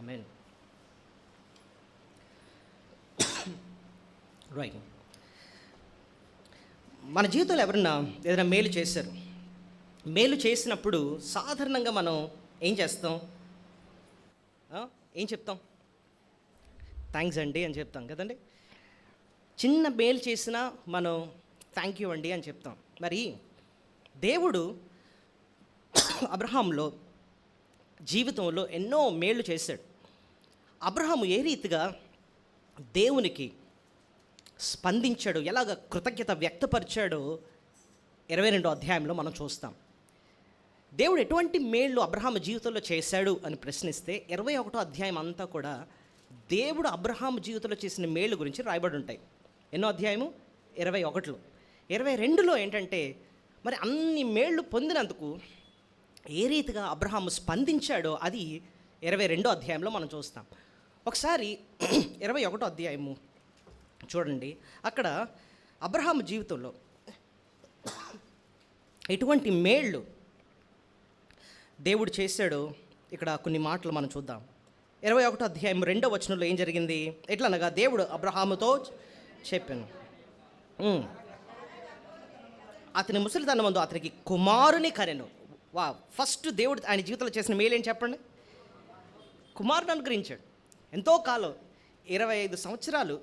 ఆమేన్. Right. మన జీవితంలో ఎవరన్నా ఏదైనా మేలు చేశారు. మేలు చేసినప్పుడు సాధారణంగా మనం ఏం చేస్తాం? ఏం చెప్తాం? థ్యాంక్స్ అండి అని చెప్తాం కదండి. చిన్న మేలు చేసినా మనం థ్యాంక్ యూ అండి అని చెప్తాం. మరి దేవుడు అబ్రహాంలో జీవితంలో ఎన్నో మేళ్ళు చేశాడు. అబ్రహాము ఏ రీతిగా దేవునికి స్పందించాడు, ఎలాగ కృతజ్ఞత వ్యక్తపరిచాడో 22వ అధ్యాయంలో మనం చూస్తాం. దేవుడు ఎటువంటి మేళ్ళు అబ్రహాము జీవితంలో చేశాడు అని ప్రశ్నిస్తే 21వ అధ్యాయం అంతా కూడా దేవుడు అబ్రహాము జీవితంలో చేసిన మేళ్ళు గురించి రాయబడి ఉంటాయి. ఎన్నో అధ్యాయము? 21లో. 22లో ఏంటంటే మరి అన్ని మేళ్ళు పొందినందుకు ఏ రీతిగా అబ్రహాము స్పందించాడో అది 22వ అధ్యాయంలో మనం చూస్తాం. ఒకసారి 21వ అధ్యాయము చూడండి. అక్కడ అబ్రహాము జీవితంలో ఎటువంటి మేళ్ళు దేవుడు చేశాడో ఇక్కడ కొన్ని మాటలు మనం చూద్దాం. 21వ అధ్యాయం 2వ వచనంలో ఏం జరిగింది? ఎట్లనగా దేవుడు అబ్రహాముతో చెప్పాను, అతని ముసలితనమందు అతనికి కుమారుని కనెను. ఫస్ట్ దేవుడు ఆయన జీవితంలో చేసిన మేలు ఏంటి చెప్పండి? కుమారుని అనుగ్రహించాడు. ఎంతో కాలం 25 సంవత్సరాలు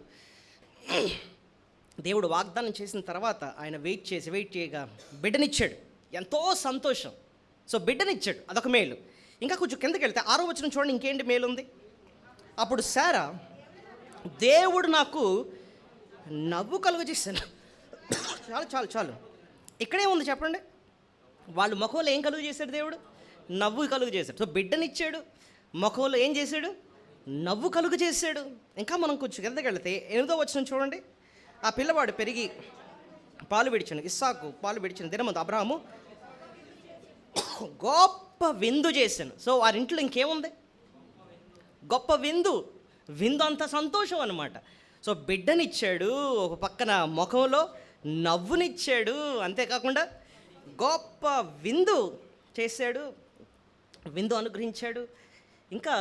దేవుడు వాగ్దానం చేసిన తర్వాత ఆయన వెయిట్ చేయగా బిడ్డనిచ్చాడు. ఎంతో సంతోషం. సో బిడ్డనిచ్చాడు, అదొక మేలు. ఇంకా కొంచెం కిందకి వెళ్తే 6వ వచనం చూడండి, ఇంకేంటి మేలు ఉంది. అప్పుడు సారా, దేవుడు నాకు నవ్వు కలుగజేశాను. చాలు ఇక్కడే ఉంది చెప్పండి. వాళ్ళు ముఖంలో ఏం కలుగు చేశాడు? దేవుడు నవ్వు కలుగు చేశాడు. సో బిడ్డనిచ్చాడు, ముఖంలో ఏం చేశాడు? నవ్వు కలుగు చేశాడు. ఇంకా మనం కొంచెం కిందకి వెళ్తే 8వ వచనం చూడండి. ఆ పిల్లవాడు పెరిగి పాలు విడిచాను, ఇస్సాకు పాలు విడిచిన దినమందు అబ్రాహాము గొప్ప విందు చేశాను. సో వారింట్లో ఇంకేముంది? గొప్ప విందు అంత సంతోషం అన్నమాట. సో బిడ్డనిచ్చాడు, ఒక పక్కన ముఖంలో నవ్వునిచ్చాడు, అంతేకాకుండా గొప్ప విందు చేశాడు, విందు అనుగ్రహించాడు. ఇంకా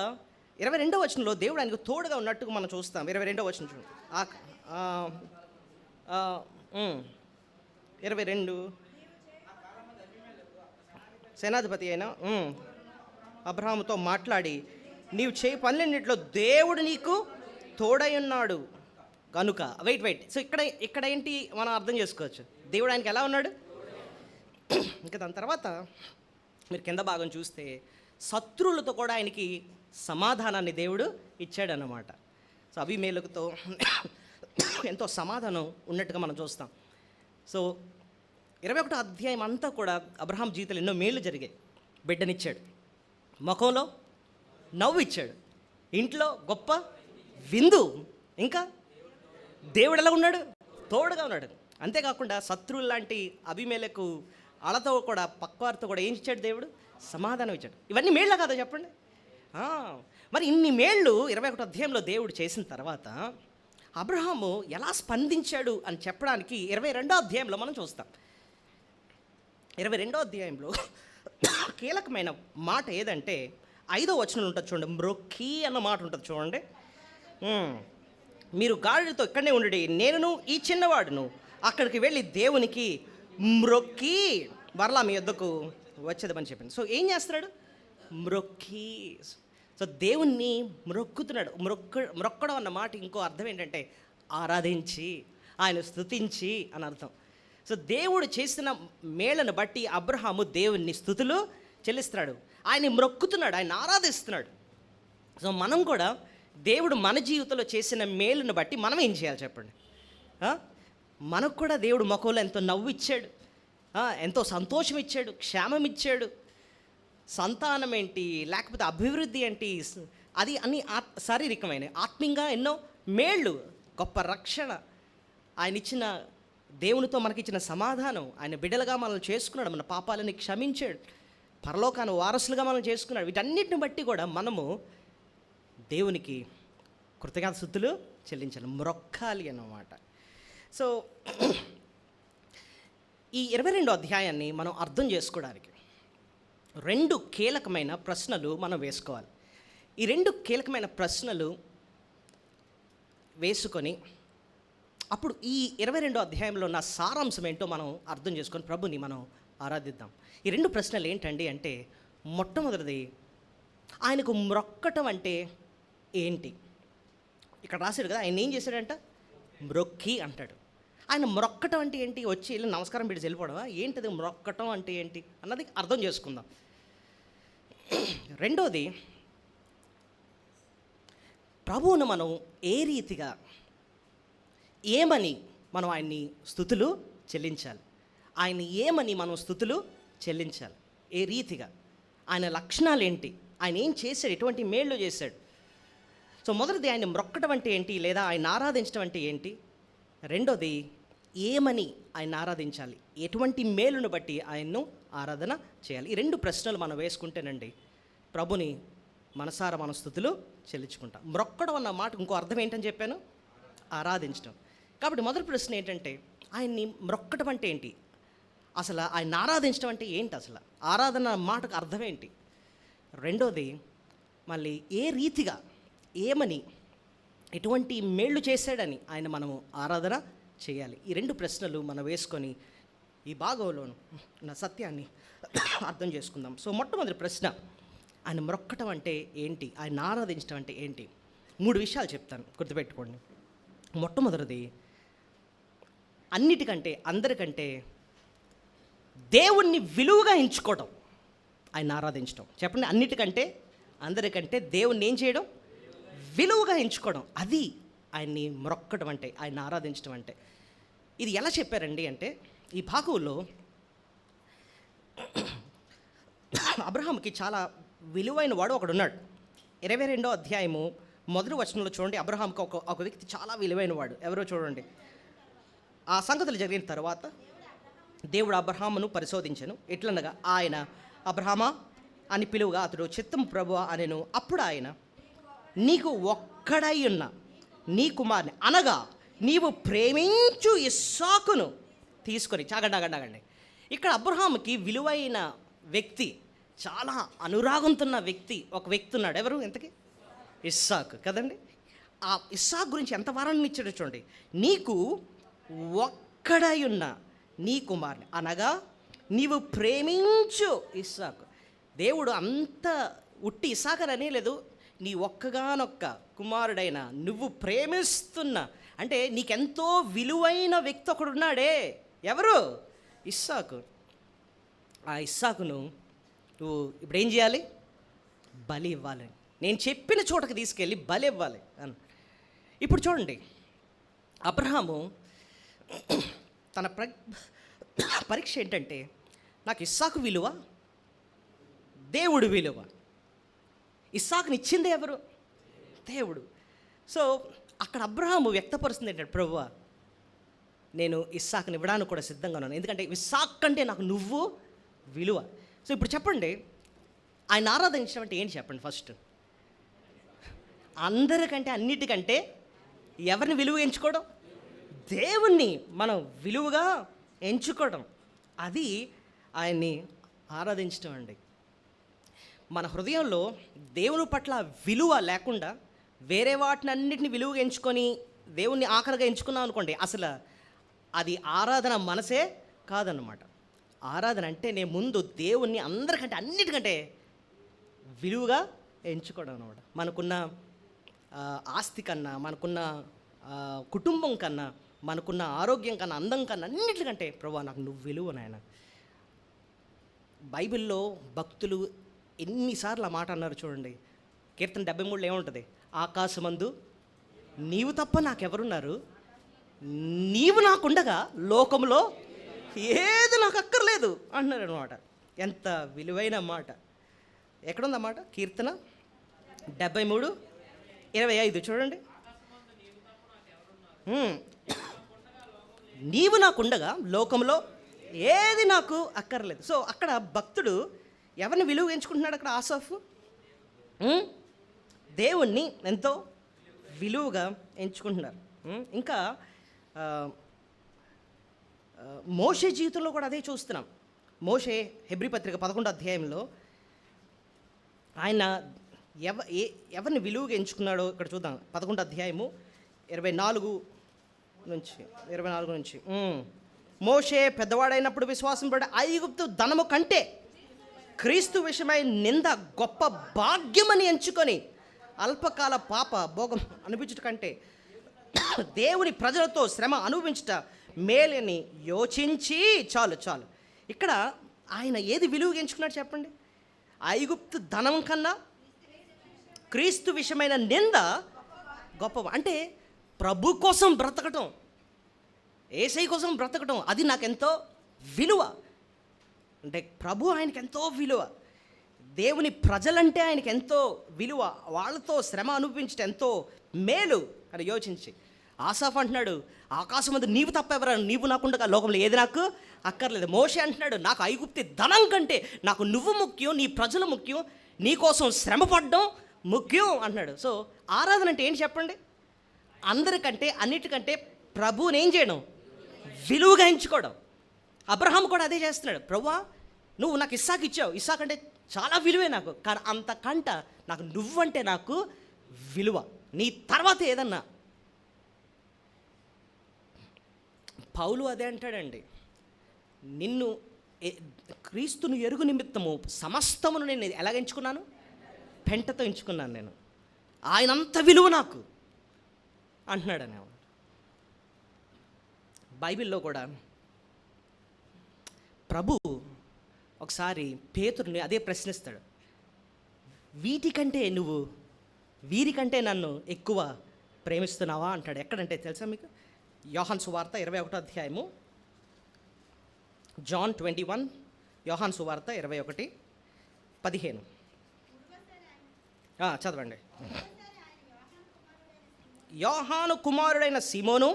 22వ వచనంలో దేవుడు ఆయనకు తోడుగా ఉన్నట్టుగా మనం చూస్తాం. 22వ వచనం చూడండి. 22 సేనాధిపతి అయిన అబ్రహాముతో మాట్లాడి, నీవు చేయి పనులన్నింటిలో దేవుడు నీకు తోడై ఉన్నాడు కనుక. వెయిట్. సో ఇక్కడ ఏంటి మనం అర్థం చేసుకోవచ్చు? దేవుడు ఆయనకి ఎలా ఉన్నాడు? ఇంకా దాని తర్వాత మీరు కింద భాగం చూస్తే శత్రువులతో కూడా ఆయనకి సమాధానాన్ని దేవుడు ఇచ్చాడన్నమాట. సో అభిమేలకుతో ఎంతో సమాధానం ఉన్నట్టుగా మనం చూస్తాం. సో 21వ అధ్యాయం అంతా కూడా అబ్రహాం జీవితంలో ఎన్నో మేలు జరిగాయి. బిడ్డనిచ్చాడు, ముఖంలో నవ్వు ఇచ్చాడు, ఇంట్లో గొప్ప విందు, ఇంకా దేవుడు ఎలా ఉన్నాడు? తోడుగా ఉన్నాడు. అంతేకాకుండా శత్రువులు లాంటి అభిమేలకు వాళ్ళతో కూడా పక్కవారితో కూడా ఏం ఇచ్చాడు? దేవుడు సమాధానం ఇచ్చాడు. ఇవన్నీ మేళ్ళ కాదా చెప్పండి? మరి ఇన్ని మేళ్ళు 21వ అధ్యాయంలో దేవుడు చేసిన తర్వాత అబ్రహాము ఎలా స్పందించాడు అని చెప్పడానికి 22వ అధ్యాయంలో మనం చూస్తాం. 22వ అధ్యాయంలో కీలకమైన మాట ఏదంటే 5వ వచనంలో ఉంటుంది చూడండి. మ్రొక్కి అన్న మాట ఉంటుంది చూడండి. మీరు గాడితో ఇక్కడనే ఉండి నేనును ఈ చిన్నవాడును అక్కడికి వెళ్ళి దేవునికి మ్రొక్కి మరలా మీ యొద్దకు వచ్చేదమని చెప్పింది. సో ఏం చేస్తున్నాడు? మ్రొక్కి. సో దేవుణ్ణి మ్రొక్కుతున్నాడు. మ్రొక్కడం అన్న మాట ఇంకో అర్థం ఏంటంటే ఆరాధించి, ఆయన స్తుతించి అని అర్థం. సో దేవుడు చేసిన మేళను బట్టి అబ్రహాము దేవుణ్ణి స్తుతులు చెల్లిస్తున్నాడు, ఆయన మ్రొక్కుతున్నాడు, ఆయన ఆరాధిస్తున్నాడు. సో మనం కూడా దేవుడు మన జీవితంలో చేసిన మేలును బట్టి మనం ఏం చేయాలి చెప్పండి? మనకు కూడా దేవుడు ముఖంలో ఎంతో నవ్వు ఇచ్చాడు, ఎంతో సంతోషం ఇచ్చాడు, క్షేమం ఇచ్చాడు, సంతానం ఏంటి, లేకపోతే అభివృద్ధి ఏంటి, అది అన్ని శారీరకమైన ఆత్మీయంగా ఎన్నో మేళ్ళు, గొప్ప రక్షణ, ఆయన ఇచ్చిన దేవునితో మనకిచ్చిన సమాధానం, ఆయన బిడ్డలుగా మనల్ని చేసుకున్నాడు, మన పాపాలని క్షమించాడు, పరలోకాన్ని వారసులుగా మనం చేసుకున్నాడు. వీటన్నిటిని బట్టి కూడా మనము దేవునికి కృతజ్ఞతాస్తుతులు చెల్లించాలి, మ్రొక్కాలి అన్నమాట. సో ఈ 22వ అధ్యాయాన్ని మనం అర్థం చేసుకోవడానికి 2 కీలకమైన ప్రశ్నలు మనం వేసుకోవాలి. ఈ రెండు కీలకమైన ప్రశ్నలు వేసుకొని అప్పుడు ఈ 22వ అధ్యాయంలో ఉన్న సారాంశం ఏంటో మనం అర్థం చేసుకొని ప్రభుని మనం ఆరాధిద్దాం. ఈ రెండు ప్రశ్నలు ఏంటండి అంటే, మొట్టమొదటిది, ఆయనకు మ్రొక్కటం అంటే ఏంటి? ఇక్కడ రాశాడు కదా, ఆయన ఏం చేశాడంట? మ్రొక్కి అంటాడు. ఆయన మ్రొక్కటం అంటే ఏంటి? వచ్చి వెళ్ళి నమస్కారం పెట్టి వెళ్ళిపోవడమా? ఏంటిది మ్రొక్కటం అంటే ఏంటి అన్నది అర్థం చేసుకుందాం. రెండోది, ప్రభువును మనం ఏ రీతిగా, ఏమని మనం ఆయన్ని స్తుతులు చెల్లించాలి? ఆయన ఏమని మనం స్తుతులు చెల్లించాలి? ఏ రీతిగా? ఆయన లక్షణాలు ఏంటి? ఆయన ఏం చేశాడు? ఎటువంటి మేళ్ళు చేశాడు? సో మొదటిది, ఆయన మ్రొక్కటం అంటే ఏంటి, లేదా ఆయన ఆరాధించడం అంటే ఏంటి? రెండోది, ఏమని ఆయన ఆరాధించాలి? ఎటువంటి మేలును బట్టి ఆయన్ను ఆరాధన చేయాలి? ఈ రెండు ప్రశ్నలు మనం వేసుకుంటేనండి ప్రభుని మనసారా మన స్తుతులు చెల్లించుకుంటాం. మ్రొక్కడం అన్న మాట ఇంకో అర్థం ఏంటని చెప్పాను? ఆరాధించడం. కాబట్టి మొదటి ప్రశ్న ఏంటంటే, ఆయన్ని మ్రొక్కటం అంటే ఏంటి? అసలు ఆయన ఆరాధించడం అంటే ఏంటి? అసలు ఆరాధన మాటకు అర్థం ఏంటి? రెండోది, మళ్ళీ ఏ రీతిగా, ఏమని, ఎటువంటి మేళ్ళు చేశాడని ఆయన మనము ఆరాధన చేయాలి? ఈ రెండు ప్రశ్నలు మనం వేసుకొని ఈ భాగంలోను నా సత్యాన్ని అర్థం చేసుకుందాం. సో మొట్టమొదటి ప్రశ్న, ఆయన మ్రొక్కటం అంటే ఏంటి? ఆయన ఆరాధించడం అంటే ఏంటి? 3 విషయాలు చెప్తాను, గుర్తుపెట్టుకోండి. మొట్టమొదటిది, అన్నిటికంటే అందరికంటే దేవుణ్ణి విలువగా ఎంచుకోవడం, ఆయన ఆరాధించడం. చెప్పండి, అన్నిటికంటే అందరికంటే దేవుణ్ణి ఏం చేయడం? విలువగా ఎంచుకోవడం. అది ఆయన్ని మ్రొక్కడం అంటే, ఆయన ఆరాధించడం అంటే. ఇది ఎలా చెప్పారండి అంటే, ఈ భాగంలో అబ్రహాంకి చాలా విలువైన వాడు ఒకడున్నాడు. 22వ అధ్యాయము మొదటి వచనంలో చూడండి, అబ్రహాంకి ఒక వ్యక్తి చాలా విలువైన వాడు. ఎవరో చూడండి. ఆ సంగతులు జరిగిన తర్వాత దేవుడు అబ్రహామును పరిశోధించెను. ఎట్లనగా, ఆయన అబ్రహామా అని పిలువగా అతడు చిత్తం ప్రభువా అనెను. అప్పుడు ఆయన, నీకు ఒక్కడై ఉన్న నీ కుమారుని, అనగా నీవు ప్రేమించు ఇస్సాకును తీసుకొని. చాగండి. ఇక్కడ అబ్రహాముకి విలువైన వ్యక్తి, చాలా అనురాగంతో ఉన్న వ్యక్తి, ఒక వ్యక్తి ఉన్నాడు. ఎవరు? ఎంతకి? ఇస్సాకు కదండి. ఆ ఇస్సాకు గురించి ఎంత వరాన్ని ఇచ్చాడో చూడండి. నీకు ఒక్కడై ఉన్న నీ కుమారుని, అనగా నీవు ప్రేమించు ఇస్సాకు. దేవుడు అంత ఉట్టి ఇస్సాకననే లేదు, నీ ఒక్కగానొక్క కుమారుడైన నువ్వు ప్రేమిస్తున్న, అంటే నీకెంతో విలువైన వ్యక్తి ఒకడున్నాడే. ఎవరు? ఇస్సాకు. ఆ ఇస్సాకును నువ్వు ఇప్పుడు ఏం చేయాలి? బలి ఇవ్వాలి. నేను చెప్పిన చోటకి తీసుకెళ్ళి బలి ఇవ్వాలి అని. ఇప్పుడు చూడండి, అబ్రహాము తన పరీక్ష ఏంటంటే, నాకు ఇస్సాకు విలువ, దేవుడు విలువ. ఇస్సాకుని ఇచ్చింది ఎవరు? దేవుడు. సో అక్కడ అబ్రహాము వ్యక్తపరుస్తుంది ఏంటంటే, ప్రభువా నేను ఇస్సాకుని ఇవ్వడానికి కూడా సిద్ధంగా ఉన్నాను, ఎందుకంటే ఇస్సాకు కంటే నాకు నువ్వు విలువ. సో ఇప్పుడు చెప్పండి, ఆయన ఆరాధించడం అంటే ఏంటి చెప్పండి? ఫస్ట్, అందరికంటే అన్నిటికంటే ఎవరిని విలువ ఎంచుకోవడం? దేవుణ్ణి మనం విలువగా ఎంచుకోవడం. అది ఆయన్ని ఆరాధించడం అండి. మన హృదయంలో దేవుని పట్ల విలువ లేకుండా వేరే వాటిని అన్నిటిని విలువగా ఎంచుకొని దేవుణ్ణి ఆఖరిగా ఎంచుకున్నాం అనుకోండి, అసలు అది ఆరాధన మనసే కాదన్నమాట. ఆరాధన అంటే నేను ముందు దేవుణ్ణి అందరికంటే అన్నిటికంటే విలువగా ఎంచుకోవడం అనమాట. మనకున్న ఆస్తి కన్నా, మనకున్న కుటుంబం కన్నా, మనకున్న ఆరోగ్యం కన్నా, అందం కన్నా, అన్నిటికంటే ప్రభువా నాకు నువ్వు విలువ నాయన. బైబిల్లో భక్తులు ఎన్నిసార్లు ఆ మాట అన్నారు చూడండి. కీర్తన 73లో ఏముంటుంది? ఆకాశమందు నీవు తప్ప నాకెవరున్నారు, నీవు నాకుండగా లోకంలో ఏది నాకు అక్కర్లేదు అంటున్నారు అనమాట. ఎంత విలువైన మాట. ఎక్కడుందన్నమాట? కీర్తన 73:25 చూడండి. నీవు నాకుండగా లోకంలో ఏది నాకు అక్కర్లేదు. సో అక్కడ భక్తుడు ఎవరిని విలువ ఎంచుకుంటున్నాడు? అక్కడ ఆసాఫ్ దేవుణ్ణి ఎంతో విలువగా ఎంచుకుంటున్నారు. ఇంకా మోషే జీవితంలో కూడా అదే చూస్తున్నాం. మోషే హెబ్రీ పత్రిక 11వ అధ్యాయంలో ఆయన ఎవ ఏ ఎవరిని విలువగా ఎంచుకున్నాడో ఇక్కడ చూద్దాం. 11 అధ్యాయము 24 నుంచి. మోషే పెద్దవాడైనప్పుడు విశ్వాసం పడే ఐగుప్తు ధనము కంటే క్రీస్తు విషయమై నింద గొప్ప భాగ్యమని ఎంచుకొని అల్పకాల పాప భోగం అనిపించుట కంటే దేవుని ప్రజలతో శ్రమ అనుభవించుట మేలని యోచించి చాలు. ఇక్కడ ఆయన ఏది విలువగా ఎంచుకున్నాడు చెప్పండి? ఐగుప్తు ధనం కన్నా క్రీస్తు విషయమైన నింద గొప్ప. అంటే ప్రభు కోసం బ్రతకటం, యేసయ్య కోసం బ్రతకటం, అది నాకెంతో విలువ. అంటే ప్రభు ఆయనకి ఎంతో విలువ, దేవుని ప్రజలంటే ఆయనకి ఎంతో విలువ, వాళ్ళతో శ్రమ అనుభవించడం ఎంతో మేలు అని యోచించి ఆసాఫ్ అంటున్నాడు, ఆకాశం మీద నీవు తప్ప ఎవరా, నీవు నాకుండగా లోకంలో ఏది నాకు అక్కర్లేదు. మోషే అంటున్నాడు, నాకు ఐగుప్తి ధనం కంటే నాకు నువ్వు ముఖ్యం, నీ ప్రజలు ముఖ్యం, నీ కోసం శ్రమ పడడం ముఖ్యం అంటున్నాడు. సో ఆరాధన అంటే ఏంటి చెప్పండి? అందరికంటే అన్నిటికంటే ప్రభువుని ఏం చేయడం? విలువగా ఎంచుకోవడం. అబ్రహాం కూడా అదే చేస్తున్నాడు. ప్రభువా, నువ్వు నాకు ఇస్సాకు ఇచ్చావు, ఇస్సాకు అంటే చాలా విలువే నాకు, కానీ అంతకంట నాకు నువ్వంటే నాకు విలువ. నీ తర్వాత ఏదన్నా. పౌలు అదే అంటాడండి, నిన్ను క్రీస్తును ఎరుగు నిమిత్తము సమస్తమును నేను ఎలాగ ఎంచుకున్నాను? పెంటతో ఎంచుకున్నాను నేను, ఆయనంత విలువ నాకు అంటున్నాడు అని. బైబిల్లో కూడా ప్రభు ఒకసారి పేతురుని అదే ప్రశ్నిస్తాడు, వీరికంటే నన్ను ఎక్కువ ప్రేమిస్తున్నావా అంటాడు. ఎక్కడంటే తెలుసా మీకు? యోహాను సువార్త 21 అధ్యాయము, జాన్ 21, యోహాను సువార్త 21:15 చదవండి. యోహాను కుమారుడైన సీమోను,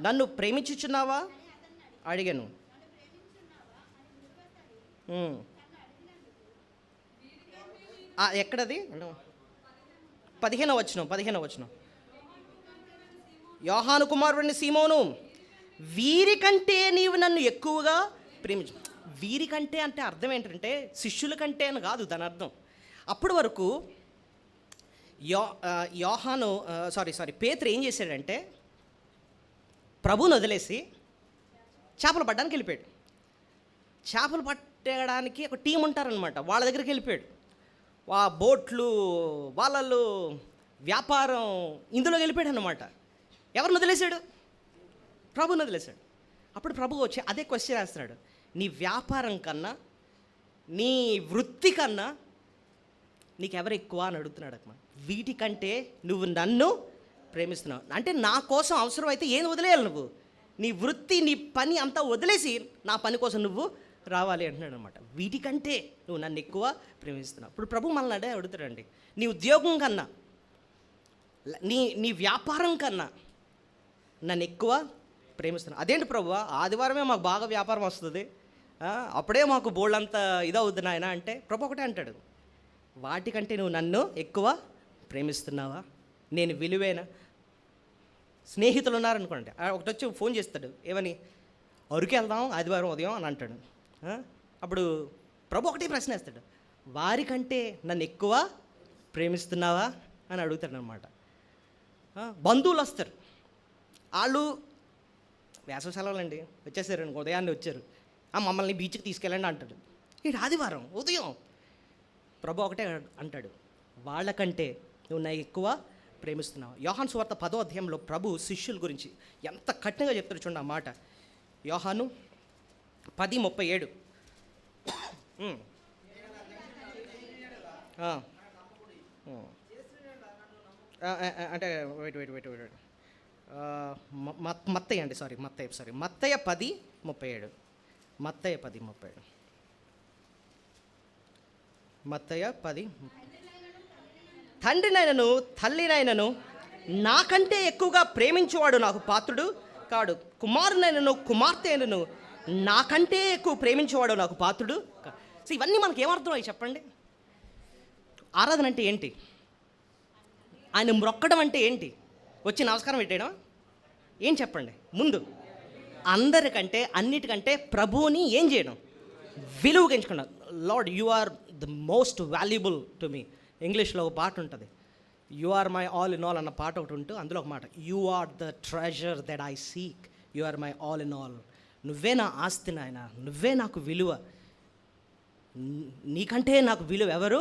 నన్ను ప్రేమించుచున్నావా అడిగాను. ఎక్కడది? 15వ వచనం. యోహాను కుమారుడైన సీమోను, వీరికంటే నీవు నన్ను ఎక్కువగా ప్రేమించు. వీరికంటే అంటే అర్థం ఏంటంటే శిష్యుల కంటే అని కాదు దాని అర్థం. అప్పటి వరకు పేతురు ఏం చేశాడంటే ప్రభువుని వదిలేసి చేపలు పట్టడానికి వెళ్ళిపోయాడు. చేపలు పట్టడానికి ఒక టీం ఉంటారనమాట, వాళ్ళ దగ్గరికి వెళ్ళిపోయాడు. ఆ బోట్లు, వాళ్ళలు, వ్యాపారం, ఇందులో వెళ్ళిపోయాడు అనమాట. ఎవరిని వదిలేశాడు? ప్రభువుని వదిలేశాడు. అప్పుడు ప్రభు వచ్చి అదే క్వశ్చన్ వేస్తున్నాడు, నీ వ్యాపారం కన్నా నీ వృత్తి కన్నా నీకెవరు ఎక్కువ అని అడుగుతున్నాడు అమ్మా. వీటికంటే నువ్వు నన్ను ప్రేమిస్తున్నావు అంటే నా కోసం అవసరం అయితే ఏం వదిలేయాలి? నువ్వు నీ వృత్తి, నీ పని అంతా వదిలేసి నా పని కోసం నువ్వు రావాలి అంటున్నాడు అనమాట. వీటికంటే నువ్వు నన్ను ఎక్కువ ప్రేమిస్తున్నావు. ఇప్పుడు ప్రభు మనల్ని అడే అడుగుతాడండి, నీ ఉద్యోగం కన్నా, నీ వ్యాపారం కన్నా నన్ను ఎక్కువ ప్రేమిస్తున్నావు. అదేంటి ప్రభు, ఆదివారమే మాకు బాగా వ్యాపారం వస్తుంది, అప్పుడే మాకు బోల్డంతా ఇదవుద్ది నాయన అంటే ప్రభు ఒకటే అంటాడు, వాటికంటే నువ్వు నన్ను ఎక్కువ ప్రేమిస్తున్నావా? నేను విలువేనా? స్నేహితులు ఉన్నారనుకోండి, ఒకటి వచ్చి ఫోన్ చేస్తాడు, ఏమని, అరకు వెళ్దాం ఆదివారం ఉదయం అని అంటాడు. అప్పుడు ప్రభు ఒకటే ప్రశ్న వేస్తాడు, వారికంటే నన్ను ఎక్కువ ప్రేమిస్తున్నావా అని అడుగుతాడు అనమాట. బంధువులు వస్తారు, వాళ్ళు వేసవి సెలవులండి వచ్చేసారు, ఉదయాన్నే వచ్చారు, మమ్మల్ని బీచ్కి తీసుకెళ్ళండి అంటాడు. ఇది ఆదివారం ఉదయం. ప్రభు ఒకటే అంటాడు, వాళ్ళకంటే నువ్వు నాకు ఎక్కువ ప్రేమిస్తున్నావు. యోహాను సువార్త 10వ అధ్యాయంలో ప్రభు శిష్యుల గురించి ఎంత కఠినంగా చెప్తాడు చూడండి ఆ మాట. యోహాను 10:37. అంటే వెయిట్ మత్తయ్య 10:37. మత్తయ్య 10:37. తండ్రినైనను తల్లినైనను నాకంటే ఎక్కువగా ప్రేమించేవాడు నాకు పాత్రుడు కాడు, కుమారునైనను కుమార్తె అయినను నాకంటే ఎక్కువ ప్రేమించేవాడు నాకు పాత్రుడు. సో ఇవన్నీ మనకి ఏమర్థం అయ్యి చెప్పండి? ఆరాధన అంటే ఏంటి? ఆయన మొక్కడం అంటే ఏంటి? వచ్చి నమస్కారం పెట్టేయడం ఏం చెప్పండి? ముందు అందరికంటే అన్నిటికంటే ప్రభువుని ఏం చేయడం? విలువగా ఎంచుకున్నాను. Lord, you are the most valuable to me. ఇంగ్లీష్లో ఒక పాట ఉంటుంది, you are my all in all అన్న పాట ఒకటి ఉంటూ అందులో ఒక మాట, you are the treasure that I seek, you are my all in all. నువ్వే నా ఆస్తి నాయన, నువ్వే నాకు విలువ, నీకంటే నాకు విలువ ఎవరు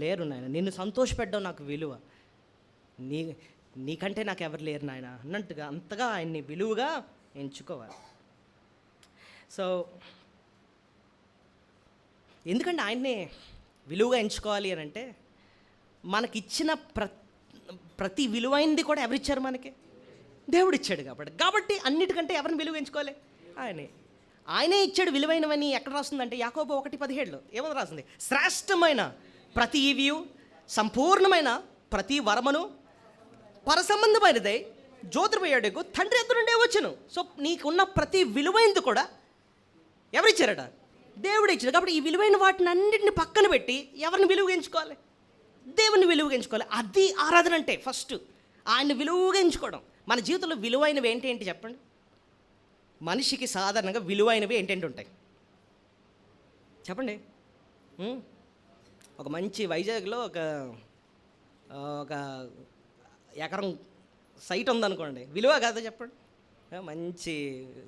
లేరు నాయన, నిన్ను సంతోషపెట్టడం నాకు విలువ, నీకంటే నాకు ఎవరు లేరు నాయన అన్నట్టుగా అంతగా ఆయన్ని విలువగా ఎంచుకోవాలి. సో ఎందుకంటే ఆయన్ని విలువగా ఎంచుకోవాలి అని అంటే, మనకిచ్చిన ప్రతి విలువైనది కూడా ఎవరిచ్చారు మనకి? దేవుడు ఇచ్చాడు. కాబట్టి అన్నిటికంటే ఎవరిని విలువ ఎంచుకోవాలి? ఆయనే ఇచ్చాడు విలువైనవని. ఎక్కడ రాస్తుందంటే యాకోబు 1:17 ఏమని రాస్తుంది? శ్రేష్టమైన ప్రతి ఈవియు, సంపూర్ణమైన ప్రతి వరమును పరసంబంధమైనదై జ్యోతిర్మయుడకు తండ్రి ఎదురు నుండే వచ్చును. సో నీకున్న ప్రతి విలువైనది కూడా ఎవరిచ్చారట? దేవుడు ఇచ్చాడు. కాబట్టి ఈ విలువైన వాటిని అన్నింటిని పక్కన పెట్టి ఎవరిని విలువగా ఎంచుకోవాలి? దేవుని విలువగా ఎంచుకోవాలి. అది ఆరాధన అంటే. ఫస్ట్ ఆయన విలువగా ఎంచుకోవడం. మన జీవితంలో విలువైనవి ఏంటి చెప్పండి? మనిషికి సాధారణంగా విలువైనవి ఏంటేంటి ఉంటాయి చెప్పండి? ఒక మంచి వైజాగ్లో ఒక ఎకరం సైట్ ఉందనుకోండి, విలువ కాదా చెప్పండి? మంచి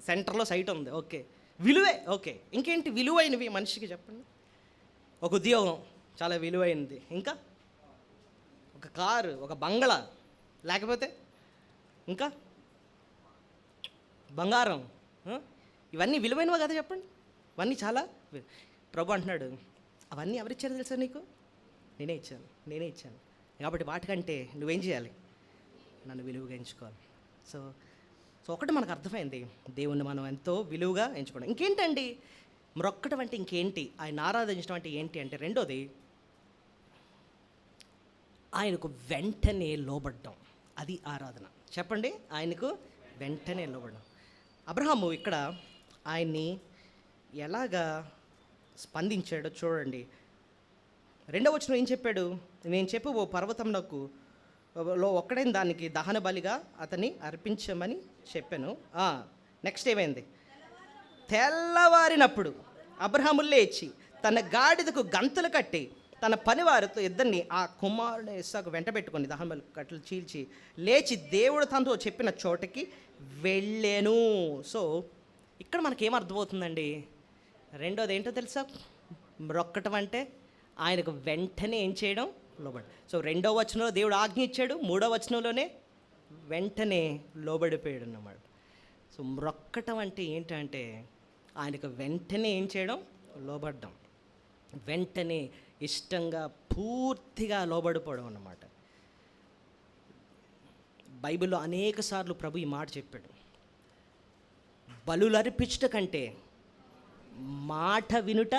సెంటర్లో సైట్ ఉంది, ఓకే, విలువే. ఓకే, ఇంకేంటి విలువైనవి మనిషికి చెప్పండి? ఒక ఉద్యోగం చాలా విలువైనది, ఇంకా ఒక కారు, ఒక బంగళా, లేకపోతే ఇంకా బంగారం, ఇవన్నీ విలువైనవా కదా చెప్పండి? ఇవన్నీ చాలా. ప్రభు అంటున్నాడు, అవన్నీ ఎవరిచ్చారు తెలుసా నీకు? నేనే ఇచ్చాను. కాబట్టి వాటికంటే నువ్వేం చేయాలి? నన్ను విలువగా ఎంచుకోవాలి. సో ఒకటి మనకు అర్థమైంది, దేవుణ్ణి మనం ఎంతో విలువగా ఎంచుకోవడం. ఇంకేంటండి మొక్కటం అంటే? ఇంకేంటి ఆయన ఆరాధించడం అంటే ఏంటి అంటే, రెండోది ఆయనకు వెంటనే లోబడ్డం. అది ఆరాధన. చెప్పండి, ఆయనకు వెంటనే లోబడ్డం. అబ్రహాము ఇక్కడ ఆయన్ని ఎలాగా స్పందించాడో చూడండి. 2వ వచనం ఏం చెప్పాడు? నేను చెప్పు ఓ పర్వతంలో ఒక్కడైన దానికి దహన బలిగా అతన్ని అర్పించమని చెప్పాను. నెక్స్ట్ ఏమైంది? తెల్లవారినప్పుడు అబ్రహాము లేచి తన గాడిదకు గంతులు కట్టి తన పనివారితో ఇద్దరిని ఆ కుమారుడు ఇస్సాకు వెంట పెట్టుకొని దహన బలి కట్టలు చీల్చి లేచి దేవుడు తనతో చెప్పిన చోటకి వెళ్ళాను. సో ఇక్కడ మనకేం అర్థమవుతుందండి? రెండోది ఏంటో తెలుసా? మొక్కటం అంటే ఆయనకు వెంటనే ఏం చేయడం? లోబడి. సో 2వ వచనంలో దేవుడు ఆజ్ఞ ఇచ్చాడు, 3వ వచనంలోనే వెంటనే లోబడిపోయాడు అన్నమాట. సో మొక్కటం అంటే ఏంటంటే ఆయనకు వెంటనే ఏం చేయడం? లోబడ్డం. వెంటనే ఇష్టంగా పూర్తిగా లోబడిపోవడం అన్నమాట. బైబిల్లో అనేక సార్లు ప్రభు ఈ మాట చెప్పాడు, బలులు అర్పించుట కంటే మాట వినుట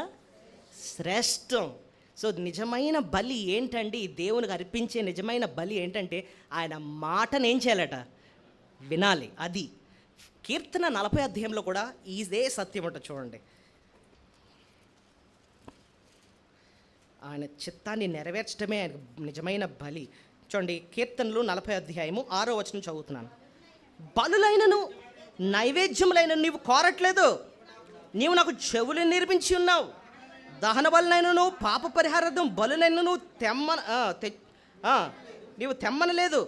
శ్రేష్టం. సో నిజమైన బలి ఏంటండి? దేవునికి అర్పించే నిజమైన బలి ఏంటంటే ఆయన మాటను ఏం చేయాలట? వినాలి. అది కీర్తన 40 అధ్యాయంలో కూడా ఇదే సత్యం ఉంటుంది చూడండి. ఆయన చిత్తాన్ని నెరవేర్చడమే ఆయన నిజమైన బలి. చూడండి, కీర్తనలు 40 అధ్యాయము 6వ వచనం చదువుతున్నాను. బలులైనను నైవేద్యములైన నీవు కోరట్లేదు, నీవు నాకు చెవులు నిర్మించి ఉన్నావు. దహన బలునైనను పాప పరిహారార్థం బలునైనను నీవు తెమ్మనలేదు.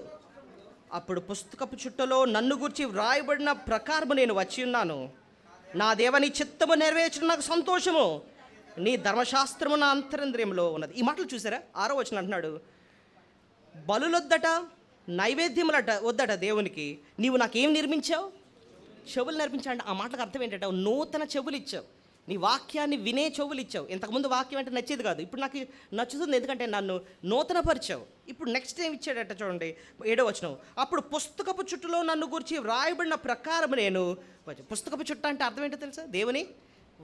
అప్పుడు పుస్తకపు చుట్టలో నన్ను గురించి వ్రాయబడిన ప్రకారము నేను వచ్చి ఉన్నాను. నా దేవ, నీ చిత్తము నెరవేర్చడం నాకు సంతోషము, నీ ధర్మశాస్త్రము నా అంతరంద్రియంలో ఉన్నది. ఈ మాటలు చూసారా? 6వ వచనం అంటున్నాడు, బలులొద్దట, నైవేద్యములట వద్దట దేవునికి, నీవు నాకేం నిర్మించావు? చెవులు నేర్పించాడు. ఆ మాటలకు అర్థం ఏంటంటే నూతన చెవులు ఇచ్చావు, నీ వాక్యాన్ని వినే చెవులు ఇచ్చావు. ఇంతకుముందు వాక్యం అంటే నచ్చేది కాదు, ఇప్పుడు నాకు నచ్చుతుంది, ఎందుకంటే నన్ను నూతనపరిచావు. ఇప్పుడు నెక్స్ట్ ఏం ఇచ్చాడట చూడండి, 7వ వచనం. అప్పుడు పుస్తకపు చుట్టలో నన్ను గురించి వ్రాయబడిన ప్రకారం నేను వచ్చాను. పుస్తకపు చుట్ట అంటే అర్థం ఏంటో తెలుసా? దేవుని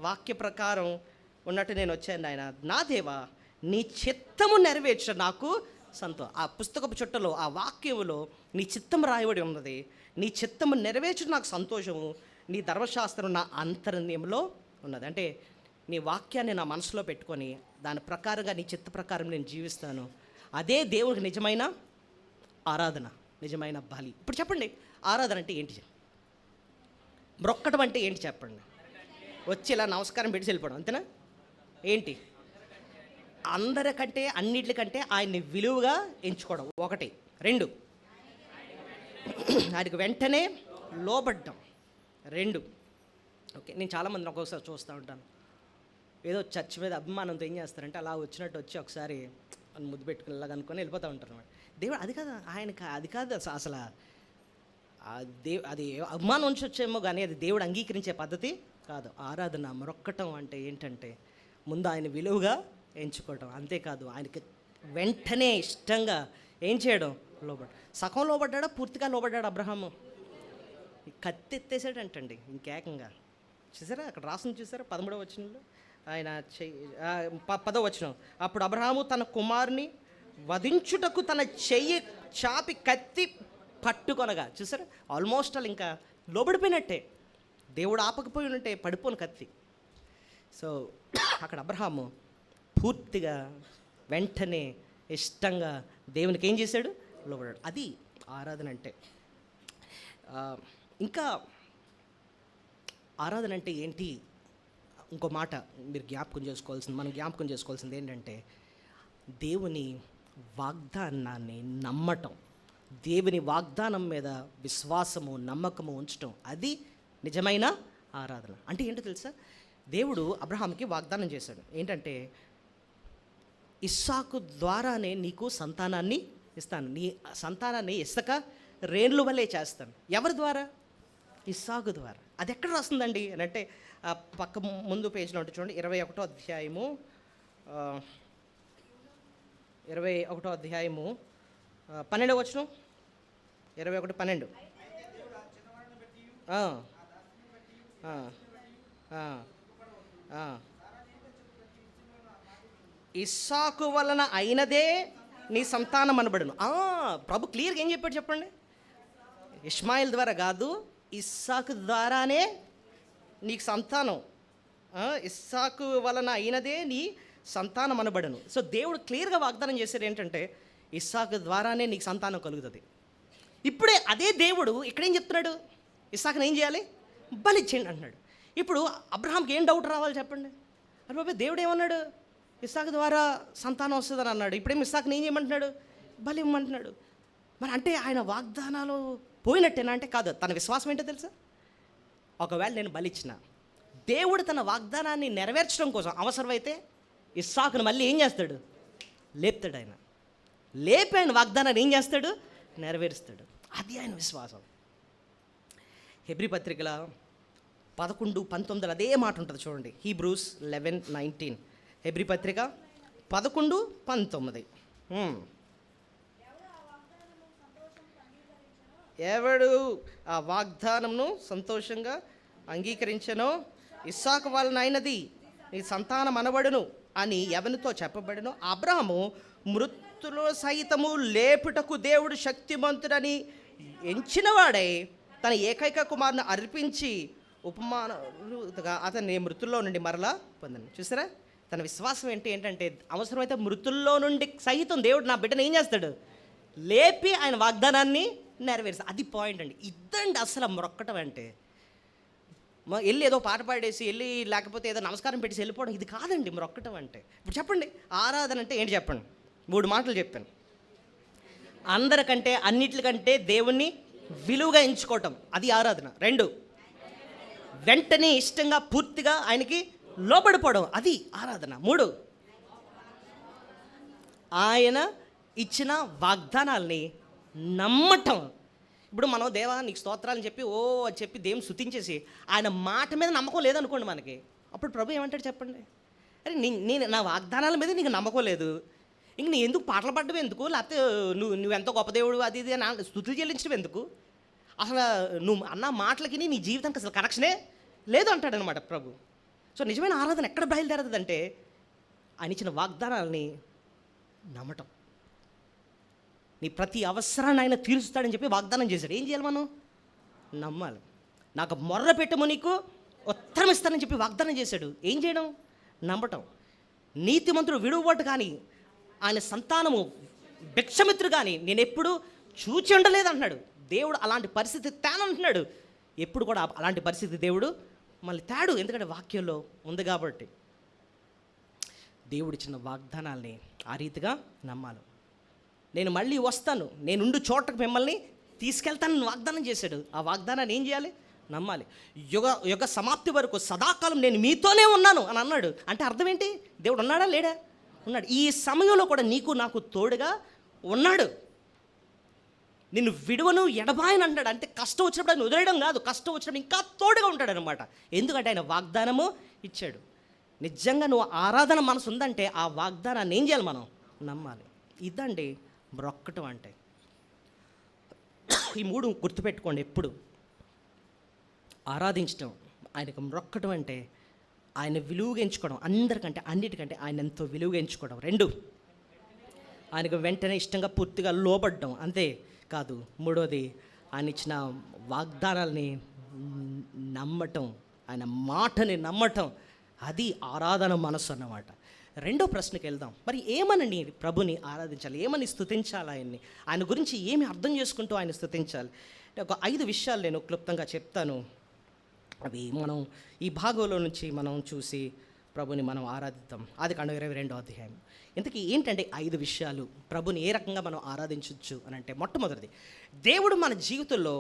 వాక్య ప్రకారం ఉన్నట్టు నేను వచ్చాను. ఆయన నా దేవా, నీ చిత్తము నెరవేర్చ నాకు సంతోషం. ఆ పుస్తకపు చుట్టలో ఆ వాక్యములో నీ చిత్తం రాయబడి ఉన్నది. నీ చిత్తము నెరవేర్చడం నాకు సంతోషము, నీ ధర్మశాస్త్రం నా అంతరంగంలో ఉన్నది. అంటే నీ వాక్యాన్ని నా మనసులో పెట్టుకొని దాని ప్రకారంగా నీ చిత్త ప్రకారం నేను జీవిస్తాను. అదే దేవునికి నిజమైన ఆరాధన, నిజమైన బలి. ఇప్పుడు చెప్పండి, ఆరాధన అంటే ఏంటి? మొక్కటం అంటే ఏంటి చెప్పండి? వచ్చి ఇలా నమస్కారం పెట్టి వెళ్ళిపోవడం అంతేనా? ఏంటి అందరికంటే అన్నిటికంటే ఆయన్ని విలువగా ఎంచుకోవడం ఒకటి. రెండు, ఆయనకు వెంటనే లోబడ్డం. రెండు. ఓకే, నేను చాలామందిని ఒక్కొక్కసారి చూస్తూ ఉంటాను, ఏదో చర్చ్ మీద అభిమానంతో ఏం చేస్తారంటే అలా వచ్చినట్టు వచ్చి ఒకసారి ముద్దు పెట్టుకునేలాగా అనుకొని వెళ్ళిపోతూ ఉంటారు అన్నమాట. దేవుడు అది కాదు, ఆయనకు అది కాదు అసలు. అది అభిమానం నుంచి వచ్చేమో కానీ అది దేవుడు అంగీకరించే పద్ధతి కాదు. ఆరాధన మొరక్కటం అంటే ఏంటంటే ముందు ఆయన విలువగా ఎంచుకోవటం. అంతేకాదు ఆయనకి వెంటనే ఇష్టంగా ఏం చేయడం, లోబడ. సగం లోబడ్డా, పూర్తిగా లోబడ్డాడు అబ్రహాము. కత్తి ఎత్తేసాడంటండి ఇంకేకంగా. చూసారా అక్కడ రాసిన, చూసారా 13వ వచనంలో ఆయన 10వ వచనం, అప్పుడు అబ్రహాము తన కుమారుని వధించుటకు తన చెయ్యి చాపి కత్తి పట్టుకొనగా. చూసారా, ఆల్మోస్ట్ అలా ఇంకా లోబడిపోయినట్టే, దేవుడు ఆపకపోయి ఉంటే పడిపోను కత్తి. సో అక్కడ అబ్రహాము పూర్తిగా వెంటనే ఇష్టంగా దేవునికి ఏం చేశాడు, లోబడాడు. అది ఆరాధన అంటే. ఇంకా ఆరాధన అంటే ఏంటి, ఇంకో మాట మీరు మనం జ్ఞాపకం చేసుకోవాల్సింది ఏంటంటే దేవుని వాగ్దానాన్ని నమ్మటం, దేవుని వాగ్దానం మీద విశ్వాసము నమ్మకము ఉంచటం, అది నిజమైన ఆరాధన. అంటే ఏంటో తెలుసా, దేవుడు అబ్రహాంకి వాగ్దానం చేశాడు ఏంటంటే ఇస్సాకు ద్వారానే నీకు సంతానాన్ని ఇస్తాను, నీ సంతానాన్ని ఇసుక రేణుల వలె చేస్తాను. ఎవరి ద్వారా? ఇస్సాకు ద్వారా. అది ఎక్కడ రాస్తుందండి అని అంటే పక్క ముందు పేజీలో ఉంటుంది చూడండి, 21వ అధ్యాయము 12వ వచనం, 21:12. ఇస్సాకు వలన అయినదే నీ సంతానం అనబడును. ప్రభు క్లియర్గా ఏం చెప్పాడు చెప్పండి, ఇష్మాయిల్ ద్వారా కాదు, ఇస్సాకు ద్వారానే నీకు సంతానం, ఇస్సాకు వలన అయినదే నీ సంతానం అనబడును. సో దేవుడు క్లియర్గా వాగ్దానం చేశారు ఏంటంటే ఇస్సాకు ద్వారానే నీకు సంతానం కలుగుతుంది. ఇప్పుడే అదే దేవుడు ఇక్కడేం చెప్తున్నాడు, ఇస్సాకుని ఏం చేయాలి, బలిచ్చేయండి అంటున్నాడు. ఇప్పుడు అబ్రహాంకి ఏం డౌట్ రావాలి చెప్పండి, అరే బాబు దేవుడు ఏమన్నాడు, ఇస్సాకు ద్వారా సంతానం వస్తుందని అన్నాడు, ఇప్పుడేం ఇస్సాకుని ఏం చేయమంటున్నాడు, బలి ఇమ్మంటున్నాడు. మరి అంటే ఆయన వాగ్దానాలు పోయినట్టేనా అంటే కాదు. తన విశ్వాసం ఏంటో తెలుసా, ఒకవేళ నేను బలిచ్చిన దేవుడు తన వాగ్దానాన్ని నెరవేర్చడం కోసం అవసరమైతే ఇస్సాకును మళ్ళీ ఏం చేస్తాడు, లేపుతాడు. ఆయన లేపి ఆయన వాగ్దానాన్ని ఏం చేస్తాడు, నెరవేరుస్తాడు. అది ఆయన విశ్వాసం. హెబ్రీ పత్రికల 11:19 అదే మాట ఉంటుంది చూడండి, హీబ్రూస్ 11:19. హెబ్రీ పత్రిక 11:19. ఎవడు ఆ వాగ్దానంను సంతోషంగా అంగీకరించనో ఇస్సాకు వలన అయినది నీ సంతానం అనబడును అని ఎవనితో చెప్పబడును, అబ్రహాము మృతులో సైతము లేపుటకు దేవుడు శక్తిమంతుడని ఎంచినవాడై తన ఏకైక కుమారుని అర్పించి ఉపమానుగా అతన్ని మృతుల్లో నుండి మరలా పొందను. చూసారా, తన విశ్వాసం ఏంటంటే అవసరమైతే మృతుల్లో నుండి సహితం దేవుడు నా బిడ్డను ఏం చేస్తాడు, లేపి ఆయన వాగ్దానాన్ని నెరవేరుస్తాడు. అది పాయింట్ అండి. ఇద్దండి అసలు మొరక్కటం అంటే. వెళ్ళి ఏదో పాట పాడేసి వెళ్ళి లేకపోతే ఏదో నమస్కారం పెట్టేసి వెళ్ళిపోవడం ఇది కాదండి మొరక్కటం అంటే. ఇప్పుడు చెప్పండి ఆరాధన అంటే ఏంటి చెప్పండి. 3 మాటలు చెప్పాను. అందరికంటే అన్నిటికంటే దేవుణ్ణి విలువగా ఎంచుకోవటం, అది ఆరాధన. 2, వెంటనే ఇష్టంగా పూర్తిగా ఆయనకి లోబడిపోవడం, అది ఆరాధన. 3, ఆయన ఇచ్చిన వాగ్దానాల్ని నమ్మటం. ఇప్పుడు మనం దేవా నీకు స్తోత్రాలని చెప్పి అని చెప్పి దేవుని స్తుతించేసి ఆయన మాట మీద నమ్మకం లేదనుకోండి మనకి, అప్పుడు ప్రభు ఏమంటాడు చెప్పండి, అరే నేను నా వాగ్దానాల మీద నీకు నమ్మకం లేదు, ఇంక నీ ఎందుకు పాటలు పాడడం ఎందుకు, లేకపోతే నువ్వెంతో గొప్ప దేవుడు అది ఇది అని స్తుతులు చెల్లించడం ఎందుకు, అసలు నువ్వు అన్న మాటలకి నీ జీవితానికి అసలు కనెక్షనే లేదు అంటాడనమాట ప్రభు. సో నిజమైన ఆరాధన ఎక్కడ బయలుదేరదంటే ఆయన ఇచ్చిన వాగ్దానాలని నమ్మటం. నీ ప్రతి అవసరాన్ని ఆయన తీరుస్తాడని చెప్పి వాగ్దానం చేశాడు. ఏం చేయాలి మనం, నమ్మాలి. నాకు మొర్ర పెట్టము నీకు ఉత్తరం ఇస్తానని చెప్పి వాగ్దానం చేశాడు. ఏం చేయడం, నమ్మటం. నీతిమంతుడు విడువబట్టు కానీ ఆయన సంతానము భిక్షమిత్రుడు కానీ నేను ఎప్పుడు చూచి ఉండలేదు అంటున్నాడు దేవుడు. అలాంటి పరిస్థితి తేనంటున్నాడు. ఎప్పుడు కూడా అలాంటి పరిస్థితి దేవుడు మళ్ళీ తేడు, ఎందుకంటే వాక్యంలో ఉంది కాబట్టి. దేవుడిచ్చిన వాగ్దానాల్ని ఆ రీతిగా నమ్మాలి. నేను మళ్ళీ వస్తాను, నేనుండు చోటకు మిమ్మల్ని తీసుకెళ్తానని వాగ్దానం చేశాడు. ఆ వాగ్దానాన్ని ఏం చేయాలి? నమ్మాలి. యుగ సమాప్తి వరకు సదాకాలం నేను మీతోనే ఉన్నాను అని అన్నాడు. అంటే అర్థం ఏంటి? దేవుడు ఉన్నాడా లేడా? ఉన్నాడు. ఈ సమయంలో కూడా నీకు నాకు తోడుగా ఉన్నాడు. నిన్ను విడువను ఎడబాయని అంటాడు. అంటే కష్టం వచ్చినప్పుడు ఆయన వదిలేయడం కాదు, కష్టం వచ్చినప్పుడు ఇంకా తోడుగా ఉంటాడు అనమాట. ఎందుకంటే ఆయన వాగ్దానము ఇచ్చాడు. నిజంగా నువ్వు ఆరాధన మనసు ఉందంటే ఆ వాగ్దానాన్ని ఏం చేయాలి? మనం నమ్మాలి. ఇదండి మ్రొక్కటం అంటే. ఈ మూడు గుర్తుపెట్టుకోండి ఎప్పుడు. ఆరాధించడం, ఆయనకు మ్రొక్కటం అంటే ఆయన విలువగా ఎంచుకోవడం, అందరికంటే అన్నిటికంటే ఆయన ఎంతో విలువగా ఎంచుకోవడం. రెండు, ఆయనకు వెంటనే ఇష్టంగా పూర్తిగా లోబడ్డం. అంతే కాదు, మూడోది ఆయన ఇచ్చిన వాగ్దానాల్ని నమ్మటం, ఆయన మాటని నమ్మటం. అది ఆరాధన మనసు అన్నమాట. రెండో ప్రశ్నకి వెళ్దాం. మరి ఏమని ప్రభుని ఆరాధించాలి? ఏమని స్తుతించాలి? ఆయన గురించి ఏమి అర్థం చేసుకుంటూ ఆయన స్తుతించాలి? ఒక 5 విషయాలు నేను క్లుప్తంగా చెప్తాను. అవి మనం ఈ భాగంలో నుంచి మనం చూసి ప్రభుని మనం ఆరాధిద్దాం. ఆదికాండం 22వ అధ్యాయం. ఇంతకీ ఏంటంటే 5 విషయాలు ప్రభుని ఏ రకంగా మనం ఆరాధించవచ్చు అని అంటే, మొట్టమొదటిది, దేవుడు మన జీవితంలో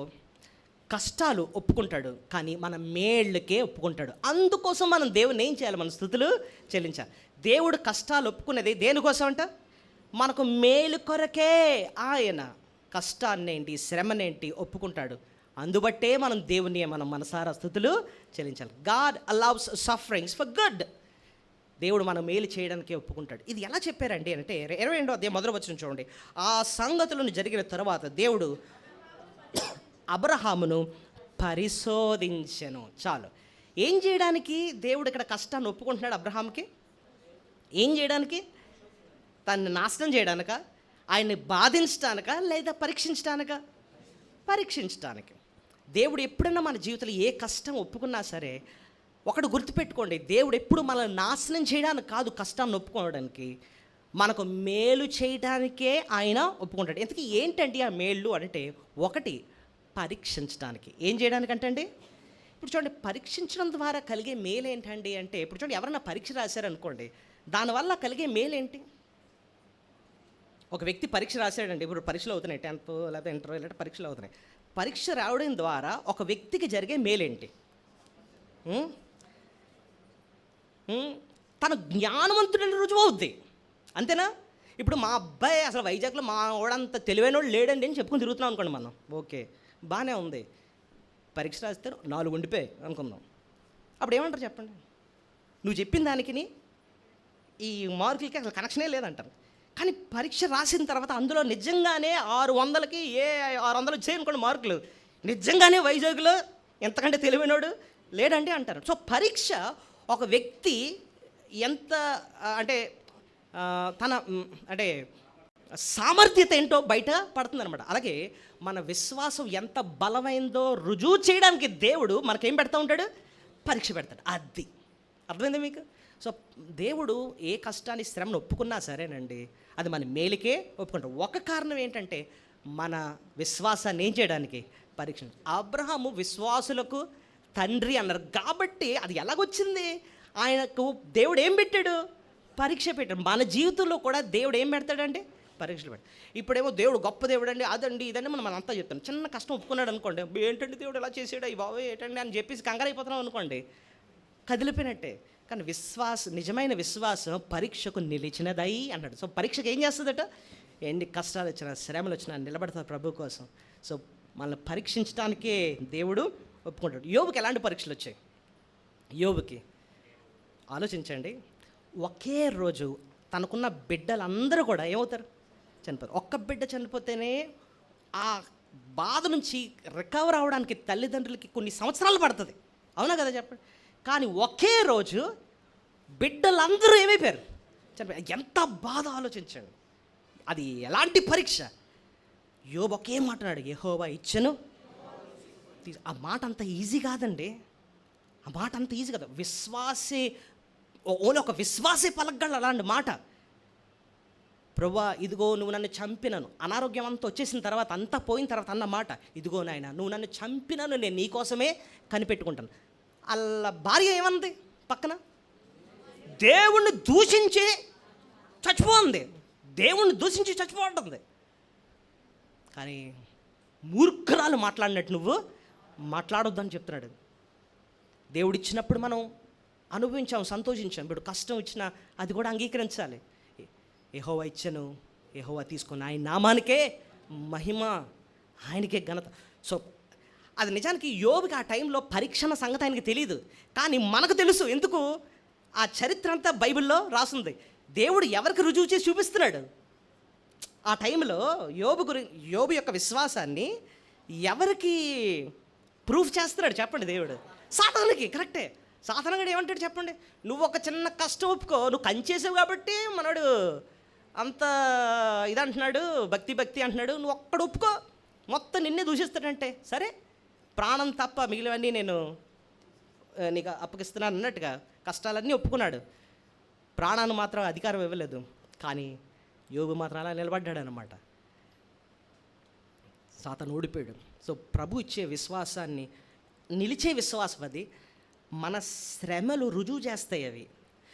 కష్టాలు ఒప్పుకుంటాడు, కానీ మన మేళ్ళకే ఒప్పుకుంటాడు. అందుకోసం మనం దేవుని ఏం చేయాలి? మన స్తుతులు చెల్లించాలి. దేవుడు కష్టాలు ఒప్పుకునేది దేనికోసం అంట? మనకు మేలు కొరకే. ఆయన కష్టాన్నేంటి, శ్రమనేంటి ఒప్పుకుంటాడు. అందుబట్టే మనం దేవుని మనం మనసారా స్తుతులు చెల్లించాలి. God allows sufferings for good. దేవుడు మన మేలు చేయడానికి ఒప్పుకుంటాడు. ఇది ఎలా చెప్పారండి అంటే 22వ అధ్యాయం మొదటి వచనం చూడండి. ఆ సంగతులను జరిగిన తర్వాత దేవుడు అబ్రహామును పరిశోధించెను. చాలు. ఏం చేయడానికి దేవుడు ఇక్కడ కష్టాన్ని ఒప్పుకుంటున్నాడు అబ్రహాంకి? ఏం చేయడానికి? తనని నాశనం చేయడానిక, ఆయన్ని బాధించడానిక, లేదా పరీక్షించడానిక? పరీక్షించడానికి. దేవుడు ఎప్పుడైనా మన జీవితంలో ఏ కష్టం ఒప్పుకున్నా సరే, ఒకటి గుర్తుపెట్టుకోండి, దేవుడు ఎప్పుడు మనల్ని నాశనం చేయడానికి కాదు కష్టాన్ని ఒప్పుకోవడానికి, మనకు మేలు చేయడానికే ఆయన ఒప్పుకుంటాడు. ఎందుకు? ఏంటండి ఆ మేళ్ళు అంటే, ఒకటి పరీక్షించడానికి. ఏం చేయడానికంటే అండి, ఇప్పుడు చూడండి, పరీక్షించడం ద్వారా కలిగే మేలు ఏంటండి అంటే, ఇప్పుడు చూడండి, ఎవరైనా పరీక్ష రాశారనుకోండి, దానివల్ల కలిగే మేలేంటి? ఒక వ్యక్తి పరీక్ష రాశాడండి. ఇప్పుడు పరీక్షలు అవుతున్నాయి, 10th లేదా ఇంటర్ లేదా పరీక్షలు అవుతున్నాయి. పరీక్ష రావడం ద్వారా ఒక వ్యక్తికి జరిగే మేలేంటి? తన జ్ఞానవంతుడని రుజువు అవుద్ది. అంతేనా? ఇప్పుడు మా అబ్బాయి అసలు వైజాగ్లో మా వాడంత తెలివైనోడు లేడండి అని చెప్పుకుని తిరుగుతున్నాం అనుకోండి మనం. ఓకే, బాగానే ఉంది. పరీక్ష రాస్తే 4 ఉండిపోయాయి అనుకుందాం. అప్పుడు ఏమంటారు చెప్పండి? నువ్వు చెప్పిన దానికి ఈ మార్కులకి అసలు కనెక్షనే లేదంటారు. కానీ పరీక్ష రాసిన తర్వాత అందులో నిజంగానే 600కి 600 వచ్చాయి అనుకోండి మార్కులు, నిజంగానే వైజాగ్లో ఎంతకంటే తెలివైనోడు లేడండి అంటారు. సో పరీక్ష ఒక వ్యక్తి ఎంత అంటే తన అంటే సామర్థ్యత ఏంటో బయట పడుతుందన్నమాట. అలాగే మన విశ్వాసం ఎంత బలమైందో రుజువు చేయడానికి దేవుడు మనకేం పెడతా ఉంటాడు? పరీక్ష పెడతాడు. అది అర్థమైందా మీకు? సో దేవుడు ఏ కష్టాన్ని, శ్రమను ఒప్పుకున్నా సరేనండి, అది మన మేలుకే ఒప్పుకుంటాడు. ఒక కారణం ఏంటంటే, మన విశ్వాసాన్ని ఏం చేయడానికి? పరీక్ష. అబ్రహాము విశ్వాసులకు తండ్రి అన్నారు కాబట్టి అది ఎలాగొచ్చింది? ఆయనకు దేవుడు ఏం పెట్టాడు? పరీక్ష పెట్టాడు. మన జీవితంలో కూడా దేవుడు ఏం పెడతాడండి? పరీక్షలు పెడతాడు. ఇప్పుడేమో దేవుడు గొప్ప దేవుడు అండి, అదండి ఇదండి మనం అంతా చెప్తాం. చిన్న కష్టం ఒప్పుకున్నాడు అనుకోండి, ఏంటండి దేవుడు ఎలా చేసాడు, ఈ బాబు ఏంటండి అని చెప్పేసి కంగారు అయిపోతున్నాం అనుకోండి, కదిలిపోయినట్టే. కానీ నిజమైన విశ్వాసం పరీక్షకు నిలిచినదై అన్నాడు. సో పరీక్షకు ఏం చేస్తుందట? ఎన్ని కష్టాలు వచ్చినా, శ్రమలు వచ్చినా నిలబడతారు ప్రభు కోసం. సో మనల్ని పరీక్షించడానికే దేవుడు ఒప్పుకుంటాడు. యోబుకి ఎలాంటి పరీక్షలు వచ్చాయి? యోబుకి ఆలోచించండి, ఒకే రోజు తనకున్న బిడ్డలందరూ కూడా ఏమవుతారు? చనిపోతారు. ఒక్క బిడ్డ చనిపోతేనే ఆ బాధ నుంచి రికవర్ అవ్వడానికి తల్లిదండ్రులకి కొన్ని సంవత్సరాలు పడుతుంది. అవునా కదా చెప్పండి? కానీ ఒకే రోజు బిడ్డలందరూ ఏమైపోయారు? చనిపోయారు. ఎంత బాధ ఆలోచించండి. అది ఎలాంటి పరీక్ష? యోబు ఒకే మాట అన్నాడు, యెహోవా ఇచ్చెను. ఆ మాట అంత ఈజీ కాదండి. ఆ మాట అంత ఈజీ కాదు. విశ్వాసే, ఓన్లీ ఒక విశ్వాసే పలకగలడు అలాంటి మాట. ప్రభువా ఇదిగో నువ్వు నన్ను చంపినను, అనారోగ్యం అంతా వచ్చేసిన తర్వాత, అంతా పోయిన తర్వాత అన్న మాట, ఇదిగో నాయన నువ్వు నన్ను చంపినను, నేను నీకోసమే కనిపెట్టుకుంటాను. అలా భార్య ఏమంది పక్కన? దేవుణ్ణి దూషించి చచ్చిపోతుంది, దేవుణ్ణి దూషించి చచ్చిపోతుంది. కానీ మూర్ఖురాలు మాట్లాడినట్టు నువ్వు మాట్లాడొద్దని చెప్తున్నాడు. దేవుడు ఇచ్చినప్పుడు మనం అనుభవించాం, సంతోషించాం. ఇప్పుడు కష్టం ఇచ్చినా అది కూడా అంగీకరించాలి. యెహోవా ఇచ్చను, యెహోవా తీసుకుని, ఆయన నామానికే మహిమ, ఆయనకే ఘనత. సో అది నిజానికి యోబుకి ఆ టైంలో పరీక్షణ సంగతి ఆయనకి తెలియదు, కానీ మనకు తెలుసు. ఎందుకు? ఆ చరిత్ర అంతా బైబిల్లో రాసుంది. దేవుడు ఎవరికి రుజువు చేసి చూపిస్తున్నాడు ఆ టైంలో. యోబు యొక్క విశ్వాసాన్ని ఎవరికి ప్రూఫ్ చేస్తున్నాడు చెప్పండి? దేవుడు సాతానుకి. కరెక్టే. సాతానుడు ఏమంటాడు చెప్పండి? నువ్వు ఒక చిన్న కష్టం ఒప్పుకో, నువ్వు కంచేసావు కాబట్టి మనోడు అంత ఇదంటున్నాడు, భక్తి అంటున్నాడు. నువ్వు ఒక్కడు ఒప్పుకో, మొత్తం నిన్నే దూషిస్తాడంటే, సరే ప్రాణం తప్ప మిగిలివన్నీ నేను నీకు అప్పగిస్తున్నాను అన్నట్టుగా కష్టాలన్నీ ఒప్పుకున్నాడు. ప్రాణాన్ని మాత్రం అధికారం ఇవ్వలేదు. కానీ యోబు మాత్రం అలా నిలబడ్డాడు అనమాట. సాతాను ఓడిపోయాడు. సో ప్రభు ఇచ్చే విశ్వాసాన్ని, నిలిచే విశ్వాసం అది మన శ్రమలు రుజువు చేస్తాయి అవి.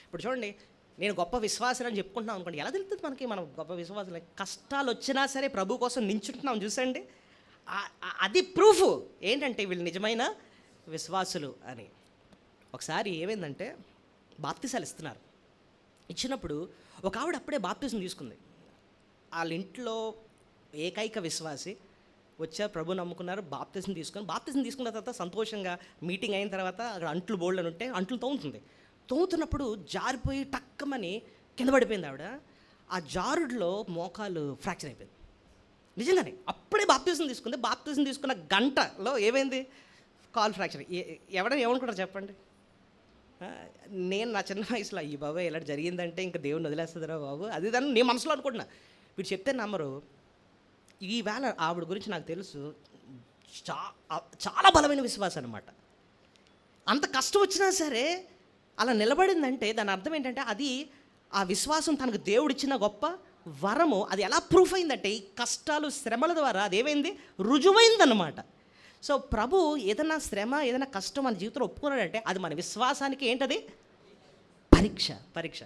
ఇప్పుడు చూడండి, నేను గొప్ప విశ్వాసం అని చెప్పుకుంటున్నాం అనుకోండి, ఎలా తెలుస్తుంది మనకి మనం గొప్ప విశ్వాసం? కష్టాలు వచ్చినా సరే ప్రభు కోసం నించుంటున్నాం చూసండి, అది ప్రూఫ్ ఏంటంటే వీళ్ళు నిజమైన విశ్వాసులు అని. ఒకసారి ఏమైందంటే బాప్తిసాలు ఇస్తున్నారు. ఇచ్చినప్పుడు ఒక ఆవిడ అప్పుడే బాప్తిజం తీసుకుంది. వాళ్ళ ఇంట్లో ఏకైక విశ్వాసి వచ్చారు, ప్రభు నమ్ముకున్నారు, బాప్తిజం తీసుకున్న తర్వాత సంతోషంగా మీటింగ్ అయిన తర్వాత అక్కడ అంట్లు బోల్డని ఉంటే అంట్లు తోముతున్నప్పుడు జారిపోయి టక్కమని కింద పడిపోయింది ఆవిడ. ఆ జారుడులో మోకాలు ఫ్రాక్చర్ అయిపోయింది. నిజంగానే అప్పుడే బాప్తిజం తీసుకుంది. బాప్తిజం తీసుకున్న గంటలో ఏమైంది? Call fracture. ఎవరైనా ఏమనుకుంటారు చెప్పండి? నేను నా చిన్న వయసులో ఈ బాబు ఇలా జరిగిందంటే ఇంకా దేవుడిని వదిలేస్తుందిరా బాబు అది దాన్ని నేను మనసులో అనుకుంటున్నా. వీడు చెప్తే నమ్మరు. ఈవేళ ఆవిడ గురించి నాకు తెలుసు, చాలా బలమైన విశ్వాసం అనమాట. అంత కష్టం వచ్చినా సరే అలా నిలబడిందంటే దాని అర్థం ఏంటంటే అది ఆ విశ్వాసం తనకు దేవుడిచ్చిన గొప్ప వరము. అది ఎలా ప్రూఫ్ అయిందంటే ఈ కష్టాలు శ్రమల ద్వారా అదేమైంది? రుజువైందన్నమాట. సో ప్రభు ఏదైనా శ్రమ, ఏదైనా కష్టం మన జీవితంలో ఒప్పుకున్నాడంటే అది మన విశ్వాసానికి ఏంటది? పరీక్ష.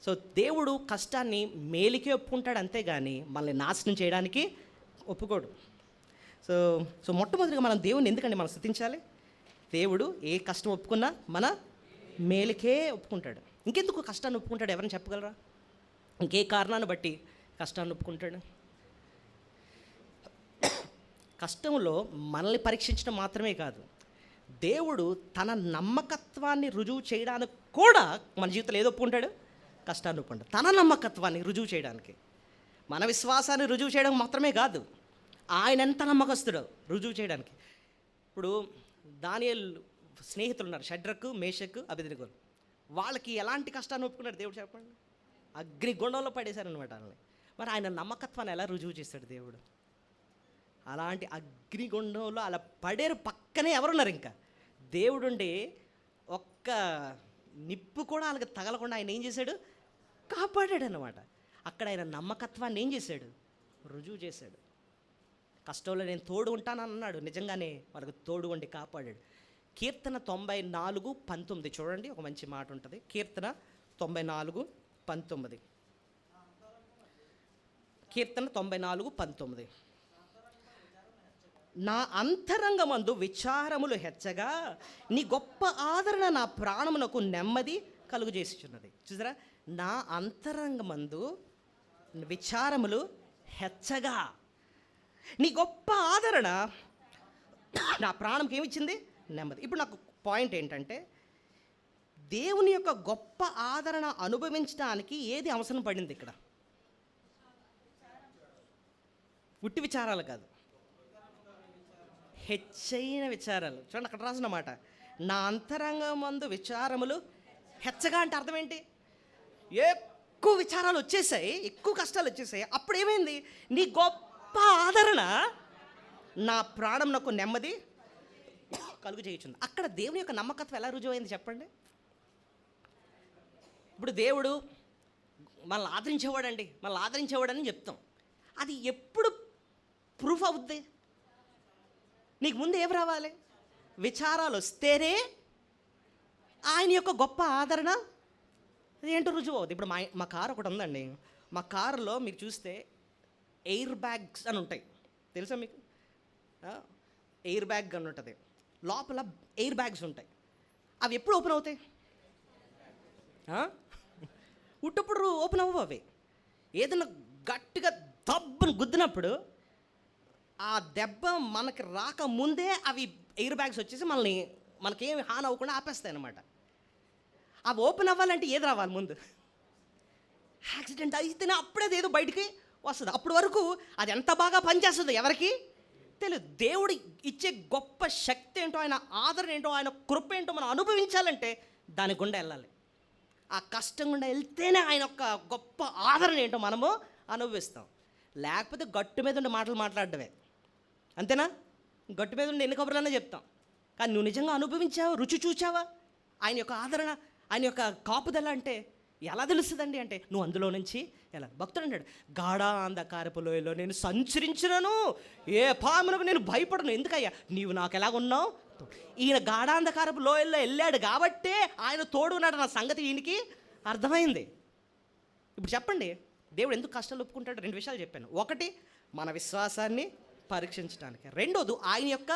సో దేవుడు కష్టాన్ని మేలుకే ఒప్పుకుంటాడు, అంతేగాని మనల్ని నాశనం చేయడానికి ఒప్పుకోడు. సో మొట్టమొదటిగా మనం దేవుని ఎందుకండి మనం స్తుతించాలి? దేవుడు ఏ కష్టం ఒప్పుకున్నా మన మేలుకే ఒప్పుకుంటాడు. ఇంకెందుకు కష్టాన్ని ఒప్పుకుంటాడు? ఎవరైనా చెప్పగలరా? ఇంకే కారణాన్ని బట్టి కష్టాన్ని ఒప్పుకుంటాడు? కష్టంలో మనల్ని పరీక్షించడం మాత్రమే కాదు, దేవుడు తన నమ్మకత్వాన్ని రుజువు చేయడానికి కూడా మన జీవితంలో ఏదో ఒప్పుకుంటాడు? కష్టాన్ని ఒప్పుకుంటాడు. తన నమ్మకత్వాన్ని రుజువు చేయడానికి, మన విశ్వాసాన్ని రుజువు చేయడం మాత్రమే కాదు, ఆయన ఎంత నమ్మకస్తుడో రుజువు చేయడానికి. ఇప్పుడు దానియేలు స్నేహితులు ఉన్నారు, షడ్రకు, మేషకు, అబేద్నెగోలు. వాళ్ళకి ఎలాంటి కష్టాన్ని ఒప్పుకున్నాడు దేవుడు చెప్పండి? అగ్నిగుండంలో పడేశారనమాట వాళ్ళని. మరి ఆయన నమ్మకత్వాన్ని ఎలా రుజువు చేశాడు దేవుడు? అలాంటి అగ్నిగుండంలో అలా పడేరు, పక్కనే ఎవరున్నారు? ఇంకా దేవుడుండి ఒక్క నిప్పు కూడా వాళ్ళకి తగలకుండా ఆయన ఏం చేశాడు? కాపాడాడు అన్నమాట. అక్కడ ఆయన నమ్మకత్వాన్ని ఏం చేశాడు? రుజువు చేశాడు. కష్టంలో నేను తోడు ఉంటానని అన్నాడు, నిజంగానే వాళ్ళకు తోడు ఉండి కాపాడాడు. కీర్తన 94:19 చూడండి, ఒక మంచి మాట ఉంటుంది. కీర్తన 94:19. కీర్తన 94:19. నా అంతరంగమందు విచారములు హెచ్చగా నీ గొప్ప ఆదరణ నా ప్రాణమునకు నెమ్మది కలుగు చేసిచున్నది. చూసారా? నా అంతరంగమందు విచారములు హెచ్చగా నీ గొప్ప ఆదరణ నా ప్రాణంకి ఏమిచ్చింది? నెమ్మది. ఇప్పుడు నాకు పాయింట్ ఏంటంటే, దేవుని యొక్క గొప్ప ఆదరణ అనుభవించడానికి ఏది అవసరం పడింది ఇక్కడ? ఉట్టి విచారాలు కాదు, హెచ్చైన విచారాలు. చూడండి అక్కడ రాసిన మాట, నా అంతరంగమందు విచారములు హెచ్చగా అంటే అర్థం ఏంటి? ఎక్కువ విచారాలు వచ్చేసాయి, ఎక్కువ కష్టాలు వచ్చేసాయి. అప్పుడు ఏమైంది? నీ గొప్ప ఆదరణ నా ప్రాణం నాకు నెమ్మది కలుగు చేయుచుంది. అక్కడ దేవుని యొక్క నమ్మకత్వం ఎలా రుజువైంది చెప్పండి? ఇప్పుడు దేవుడు మనల్ని ఆదరించేవాడని చెప్తాం. అది ఎప్పుడు ప్రూఫ్ అవుద్ది? నీకు ముందు ఏం రావాలి? విచారాలు వస్తేనే ఆయన యొక్క గొప్ప ఆదరణ అది ఏంటో రుజువు అవుతుంది. ఇప్పుడు మా కారు ఒకటి ఉందండి. మా కారులో మీరు చూస్తే ఎయిర్ బ్యాగ్స్ అని ఉంటాయి, తెలుసా మీకు? ఎయిర్ బ్యాగ్ అని ఉంటుంది, లోపల ఎయిర్ బ్యాగ్స్ ఉంటాయి. అవి ఎప్పుడు ఓపెన్ అవుతాయి? ఉట్టప్పుడు ఓపెన్ అవ్వవు అవి. ఏదైనా గట్టిగా దబ్బును గుద్దినప్పుడు ఆ దెబ్బ మనకి రాకముందే అవి ఎయిర్ బ్యాగ్స్ వచ్చేసి మనకేమి హాని అవ్వకుండా ఆపేస్తాయి అన్నమాట. అవి ఓపెన్ అవ్వాలంటే ఏది రావాలి ముందు? యాక్సిడెంట్ అయితేనే అప్పుడే అది ఏదో బయటికి వస్తుంది. అప్పటి వరకు అది ఎంత బాగా పనిచేస్తుందో ఎవరికి తెలియదు. దేవుడు ఇచ్చే గొప్ప శక్తి ఏంటో, ఆయన ఆదరణ ఏంటో, ఆయన కృప ఏంటో మనం అనుభవించాలంటే దాని గుండా వెళ్ళాలి. ఆ కష్టం గుండా వెళ్తేనే ఆయన యొక్క గొప్ప ఆదరణ ఏంటో మనము అనుభవిస్తాం. లేకపోతే గట్టు మీద ఉండే మాటలు మాట్లాడటమే, అంతేనా? గట్టు మీద ఉండి ఎన్ని కబుర్లన్నా చెప్తాం, కానీ నువ్వు నిజంగా అనుభవించావా, రుచి చూచావా ఆయన యొక్క ఆదరణ, ఆయన యొక్క కాపుదల అంటే ఎలా తెలుస్తుందండి? అంటే నువ్వు అందులో నుంచి ఎలా. భక్తుడు అంటాడు, గాఢ అంధకారపు లోయలో నేను సంచరించినను ఏ పామునకు నేను భయపడను. ఎందుకయ్యా? నీవు నాకు ఎలాగున్నావు. ఈయన గాఢాంధకారపు లోయల్లో వెళ్ళాడు కాబట్టే ఆయన తోడు ఉన్నాడు నా సంగతి ఈయనకి అర్థమైంది. ఇప్పుడు చెప్పండి, దేవుడు ఎందుకు కష్టాలు ఒప్పుకుంటాడు? 2 విషయాలు చెప్పాను. ఒకటి, మన విశ్వాసాన్ని పరీక్షించడానికి. రెండోది, ఆయన యొక్క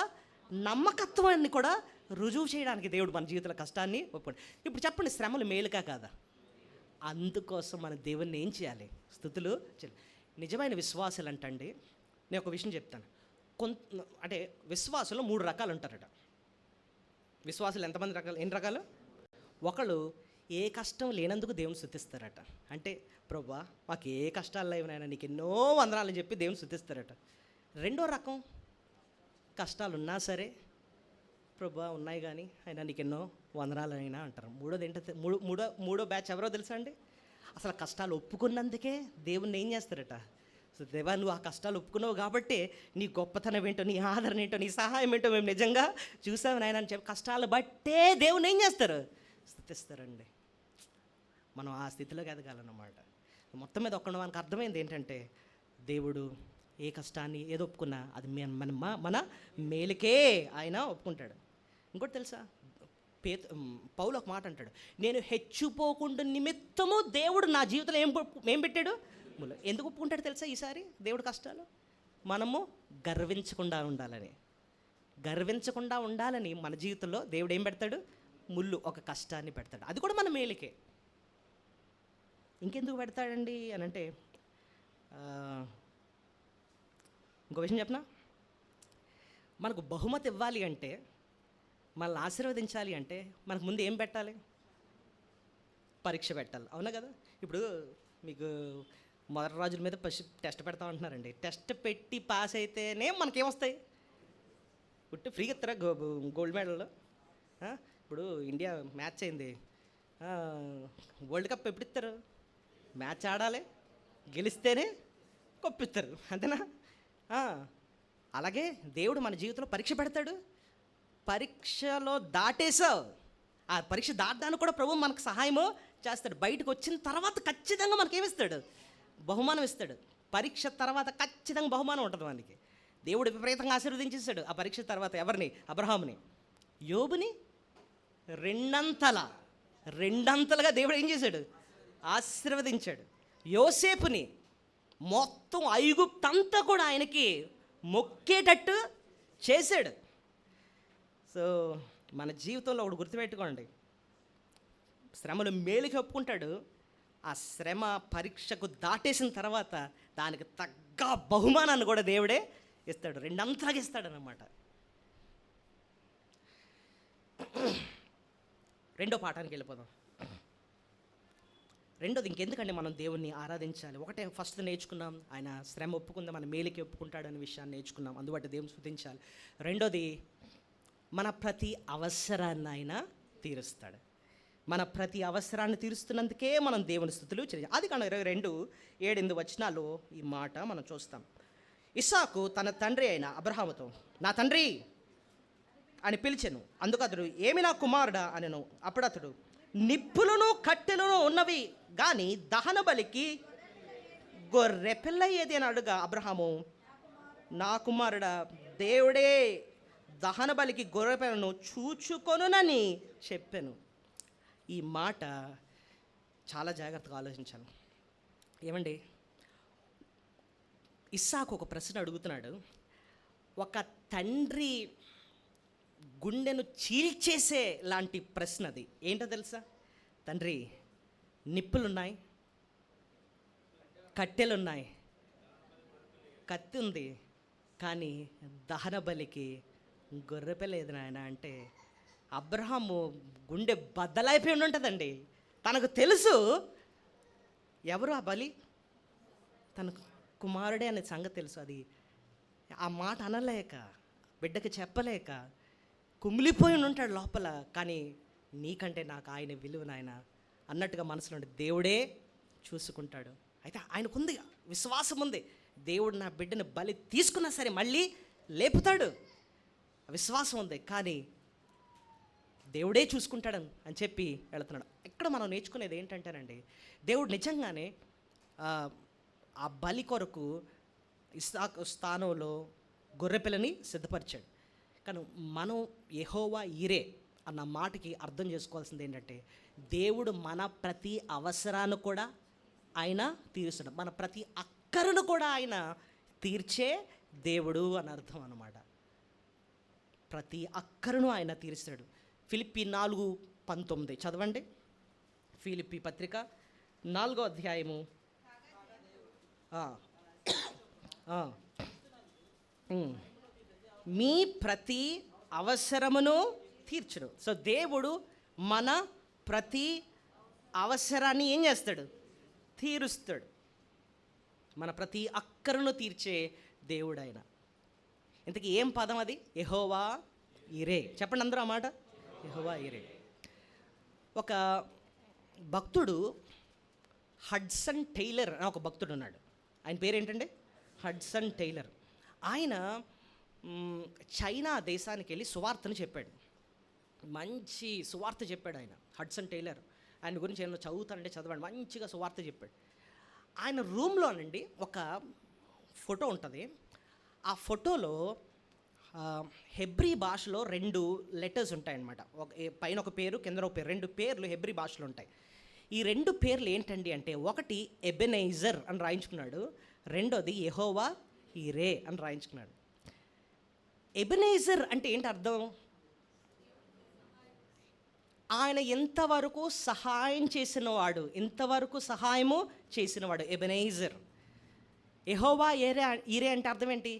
నమ్మకత్వాన్ని కూడా రుజువు చేయడానికి దేవుడు మన జీవితంలో కష్టాన్ని ఒప్పుకోండి. ఇప్పుడు చెప్పండి, శ్రమలు మేలుకా కాదా? అందుకోసం మన దేవుణ్ణి ఏం చేయాలి? స్తుతులు చేయాలి. నిజమైన విశ్వాసాలు అంటండి, నేను ఒక విషయం చెప్తాను. అంటే విశ్వాసులు 3 రకాలు ఉంటారట. విశ్వాసులు ఎంతమంది రకాలు? ఎన్ని రకాలు? ఒకళ్ళు ఏ కష్టం లేనందుకు దేవుని స్తుతిస్తారట. అంటే ప్రభువా మాకు ఏ కష్టాలు లేవనైనా నీకు ఎన్నో వందనాలని చెప్పి దేవుని స్తుతిస్తారట. రెండో రకం, కష్టాలు ఉన్నా సరే ప్రభువా ఉన్నాయి కానీ అయినా నీకు ఎన్నో వందనాలైనా అంటారు. మూడోది ఏంటంటే మూడో బ్యాచ్ ఎవరో తెలుసా అండి? అసలు కష్టాలు ఒప్పుకున్నందుకే దేవుణ్ణి ఏం చేస్తారట? సో దేవా, నువ్వు ఆ కష్టాలు ఒప్పుకున్నావు కాబట్టి నీ గొప్పతనం ఏంటో, నీ ఆదరణ ఏంటో, నీ సహాయం ఏంటో మేము నిజంగా చూసాము నాయన అని చెప్పి కష్టాలు బట్టే దేవుని ఏం చేస్తారు? స్తుతిస్తారండి. మనం ఆ స్థితిలోకి ఎదగాలన్నమాట. మొత్తం మీద మనకు అర్థమైంది ఏంటంటే, దేవుడు ఏ కష్టాన్ని ఏదో ఒప్పుకున్నా అది మన మేలుకే ఆయన ఒప్పుకుంటాడు. ఇంకోటి తెలుసా, పౌలు ఒక మాట అంటాడు, నేను హెచ్చిపోకుండా నిమిత్తము దేవుడు నా జీవితంలో ఏం పెట్టాడు? ఎందుకు ఒప్పుకుంటాడు తెలుసా? ఈసారి దేవుడు కష్టాలు మనము గర్వించకుండా ఉండాలని మన జీవితంలో దేవుడు ఏం పెడతాడు? ముళ్ళు, ఒక కష్టాన్ని పెడతాడు. అది కూడా మన మేలుకే. ఇంకెందుకు పెడతాడండి అని అంటే, ఇంకో విషయం చెప్పనా, మనకు బహుమతి ఇవ్వాలి అంటే, మనల్ని ఆశీర్వదించాలి అంటే మనకు ముందు ఏం పెట్టాలి? పరీక్ష పెట్టాలి, అవునా కదా? ఇప్పుడు మీకు మొదటి రోజుల మీద టెస్ట్ పెడతా ఉంటున్నారండి. టెస్ట్ పెట్టి పాస్ అయితేనే మనకేమొస్తాయి? పుట్టి ఫ్రీగా ఇస్తారా గోల్డ్ మెడల్? ఇప్పుడు ఇండియా మ్యాచ్ అయింది, వరల్డ్ కప్ ఎప్పుడు ఇస్తారు? మ్యాచ్ ఆడాలి, గెలిస్తేనే కొప్పిస్తారు, అంతేనా? అలాగే దేవుడు మన జీవితంలో పరీక్ష పెడతాడు. పరీక్షలో దాటేసావు, ఆ పరీక్ష దాటడానికి కూడా ప్రభు మనకు సహాయము చేస్తాడు. బయటకు వచ్చిన తర్వాత ఖచ్చితంగా మనకేమిస్తాడు? బహుమానం ఇస్తాడు. పరీక్ష తర్వాత ఖచ్చితంగా బహుమానం ఉంటుంది మనకి. దేవుడు విపరీతంగా ఆశీర్వదించేస్తాడు ఆ పరీక్ష తర్వాత. ఎవరిని? అబ్రహాముని. యోబుని రెండంతలుగా దేవుడు ఏం చేశాడు? ఆశీర్వదించాడు. యోసేపుని మొత్తం ఐగుప్తంతా కూడా ఆయనకి మొక్కేటట్టు చేశాడు. సో మన జీవితంలో ఒకటి గుర్తుపెట్టుకోండి, శ్రమలు మేలుకి ఒప్పుకుంటాడు. ఆ శ్రమ పరీక్షకు దాటేసిన తర్వాత దానికి తగ్గ బహుమానాన్ని కూడా దేవుడే ఇస్తాడు, రెండంతలాగా ఇస్తాడు అన్నమాట. రెండో పాఠానికి వెళ్ళిపోదాం. రెండోది, ఇంకెందుకంటే మనం దేవుణ్ణి ఆరాధించాలి. ఒకటే ఫస్ట్ నేర్చుకున్నాం, ఆయన శ్రమ ఒప్పుకుందాం, మన మేలుకి ఒప్పుకుంటాడు అనే విషయాన్ని నేర్చుకున్నాం, అందుబట్టి దేవుని స్తుతించాలి. రెండోది, మన ప్రతి అవసరాన్ని ఆయన తీరుస్తాడు. మన ప్రతి అవసరాన్ని తీరుస్తున్నందుకే మనం దేవుని స్తుతులు చేయాలి. ఆదికాండం 22:7-8 ఈ మాట మనం చూస్తాం. ఇస్సాకు తన తండ్రి అయిన అబ్రహాముతో నా తండ్రి అని పిలిచెను. అందుకు అతడు ఏమి నా కుమారుడా అనెను. అప్పుడు అతడు నిప్పులను కట్టెలను ఉన్నవి కానీ దహన బలికి గొర్రె పిల్ల ఏది అని అడుగా అబ్రహాము నా కుమారుడా దేవుడే దహన బలికి గొర్రె పిల్లను చూచుకొనునని చెప్పాను. ఈ మాట చాలా జాగ్రత్తగా ఆలోచించాను. ఏమండి, ఇస్సాకు ఒక ప్రశ్న అడుగుతున్నాడు. ఒక తండ్రి గుండెను చీల్చేసే లాంటి ప్రశ్న అది. ఏంటో తెలుసా? తండ్రి, నిప్పులున్నాయి, కట్టెలున్నాయి, కత్తి ఉంది, కానీ దహన బలికి గొర్రెపిల్ల లేదు నాయన అంటే అబ్రహాము గుండె బద్దలైపోయి ఉంటుందండి. తనకు తెలుసు ఎవరు ఆ బలి, తన కుమారుడే అనే సంగతి తెలుసు. అది ఆ మాట అనలేక, బిడ్డకి చెప్పలేక కుమిలిపోయి ఉంటాడు లోపల. కానీ నీకంటే నాకు ఆయన విలువ నాయన అన్నట్టుగా మనసులో ఉండి దేవుడే చూసుకుంటాడు. అయితే ఆయనకుంది, విశ్వాసం ఉంది, దేవుడు నా బిడ్డను బలి తీసుకున్నా సరే మళ్ళీ లేపుతాడు, విశ్వాసం ఉంది. కానీ దేవుడే చూసుకుంటాడు అని చెప్పి వెళుతున్నాడు. ఇక్కడ మనం నేర్చుకునేది ఏంటంటేనండి, దేవుడు నిజంగానే ఆ బలి కొరకు ఇస్సాకు స్థానంలో గొర్రెపిల్లని సిద్ధపరిచాడు. కానీ మనం యెహోవా ఈరే అన్న మాటకి అర్థం చేసుకోవాల్సింది ఏంటంటే, దేవుడు మన ప్రతి అవసరాన్ని కూడా ఆయన తీరుస్తాడు. మన ప్రతి అక్కరను కూడా ఆయన తీర్చే దేవుడు అని అర్థం అన్నమాట. ప్రతి అక్కరను ఆయన తీరుస్తాడు. ఫిలిప్పీ 4:19 చదవండి. ఫిలిప్పీ పత్రిక 4వ అధ్యాయము. మీ ప్రతి అవసరమును తీర్చును. సో దేవుడు మన ప్రతి అవసరాన్ని ఏం చేస్తాడు? తీరుస్తాడు. మన ప్రతి అక్కరను తీర్చే దేవుడు ఆయన. ఇంతకీ ఏం పదం అది? యెహోవా ఈరే. చెప్పండి అందరూ ఆ మాట, యెహోవా ఈరే. ఒక భక్తుడు హడ్సన్ టైలర్ అని ఒక భక్తుడు ఉన్నాడు. ఆయన పేరు ఏంటంటే హడ్సన్ టైలర్. ఆయన చైనా దేశానికి వెళ్ళి సువార్తను చెప్పాడు. మంచి సువార్త చెప్పాడు ఆయన, హడ్సన్ టైలర్. ఆయన గురించి ఏమైనా చదువుతానంటే చదవండి, మంచిగా సువార్త చెప్పాడు. ఆయన రూమ్లోనండి ఒక ఫోటో ఉంటుంది. ఆ ఫోటోలో హెబ్రీ భాషలో 2 లెటర్స్ ఉంటాయన్నమాట. పైన ఒక పేరు, కింద ఒక పేరు, 2 పేర్లు హెబ్రీ భాషలో ఉంటాయి. ఈ 2 పేర్లు ఏంటండి అంటే, ఒకటి ఎబెనైజర్ అని రాయించుకున్నాడు, రెండోది యెహోవా ఈరే అని రాయించుకున్నాడు. ఎబెనైజర్ అంటే ఏంటి అర్థం? ఆయన ఎంతవరకు సహాయం చేసినవాడు, ఇంతవరకు సహాయము చేసినవాడు ఎబెనైజర్. యెహోవా ఈరే అంటే అర్థం ఏంటి?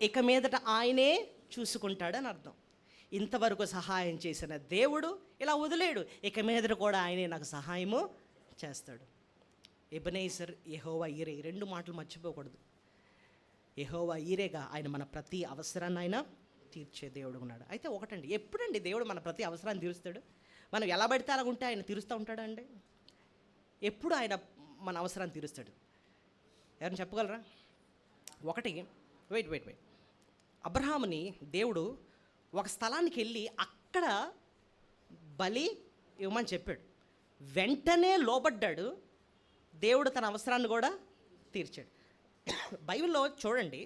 ఇక మీదట ఆయనే చూసుకుంటాడు అని అర్థం. ఇంతవరకు సహాయం చేసిన దేవుడు ఇలా వదిలేడు, ఇక మీదట కూడా ఆయనే నాకు సహాయము చేస్తాడు. ఎబెనైజర్, యెహోవా ఈరే, 2 మాటలు మర్చిపోకూడదు. యెహోవా ఈరేగా ఆయన మన ప్రతి అవసరాన్ని ఆయన తీర్చే దేవుడు ఉన్నాడు. అయితే ఒకటండి, ఎప్పుడండి దేవుడు మన ప్రతి అవసరాన్ని తీరుస్తాడు? మనం ఎలా పడితే అలా ఉంటే ఆయన తీరుస్తూ ఉంటాడా అండి? ఎప్పుడు ఆయన మన అవసరాన్ని తీరుస్తాడు? ఎవరైనా చెప్పగలరా? ఒకటి, వెయిట్ అబ్రహాముని దేవుడు ఒక స్థలానికి వెళ్ళి అక్కడ బలి ఇవ్వమని చెప్పాడు. వెంటనే లోబడ్డాడు, దేవుడు తన అవసరాన్ని కూడా తీర్చాడు. బైబిల్లో చూడండి,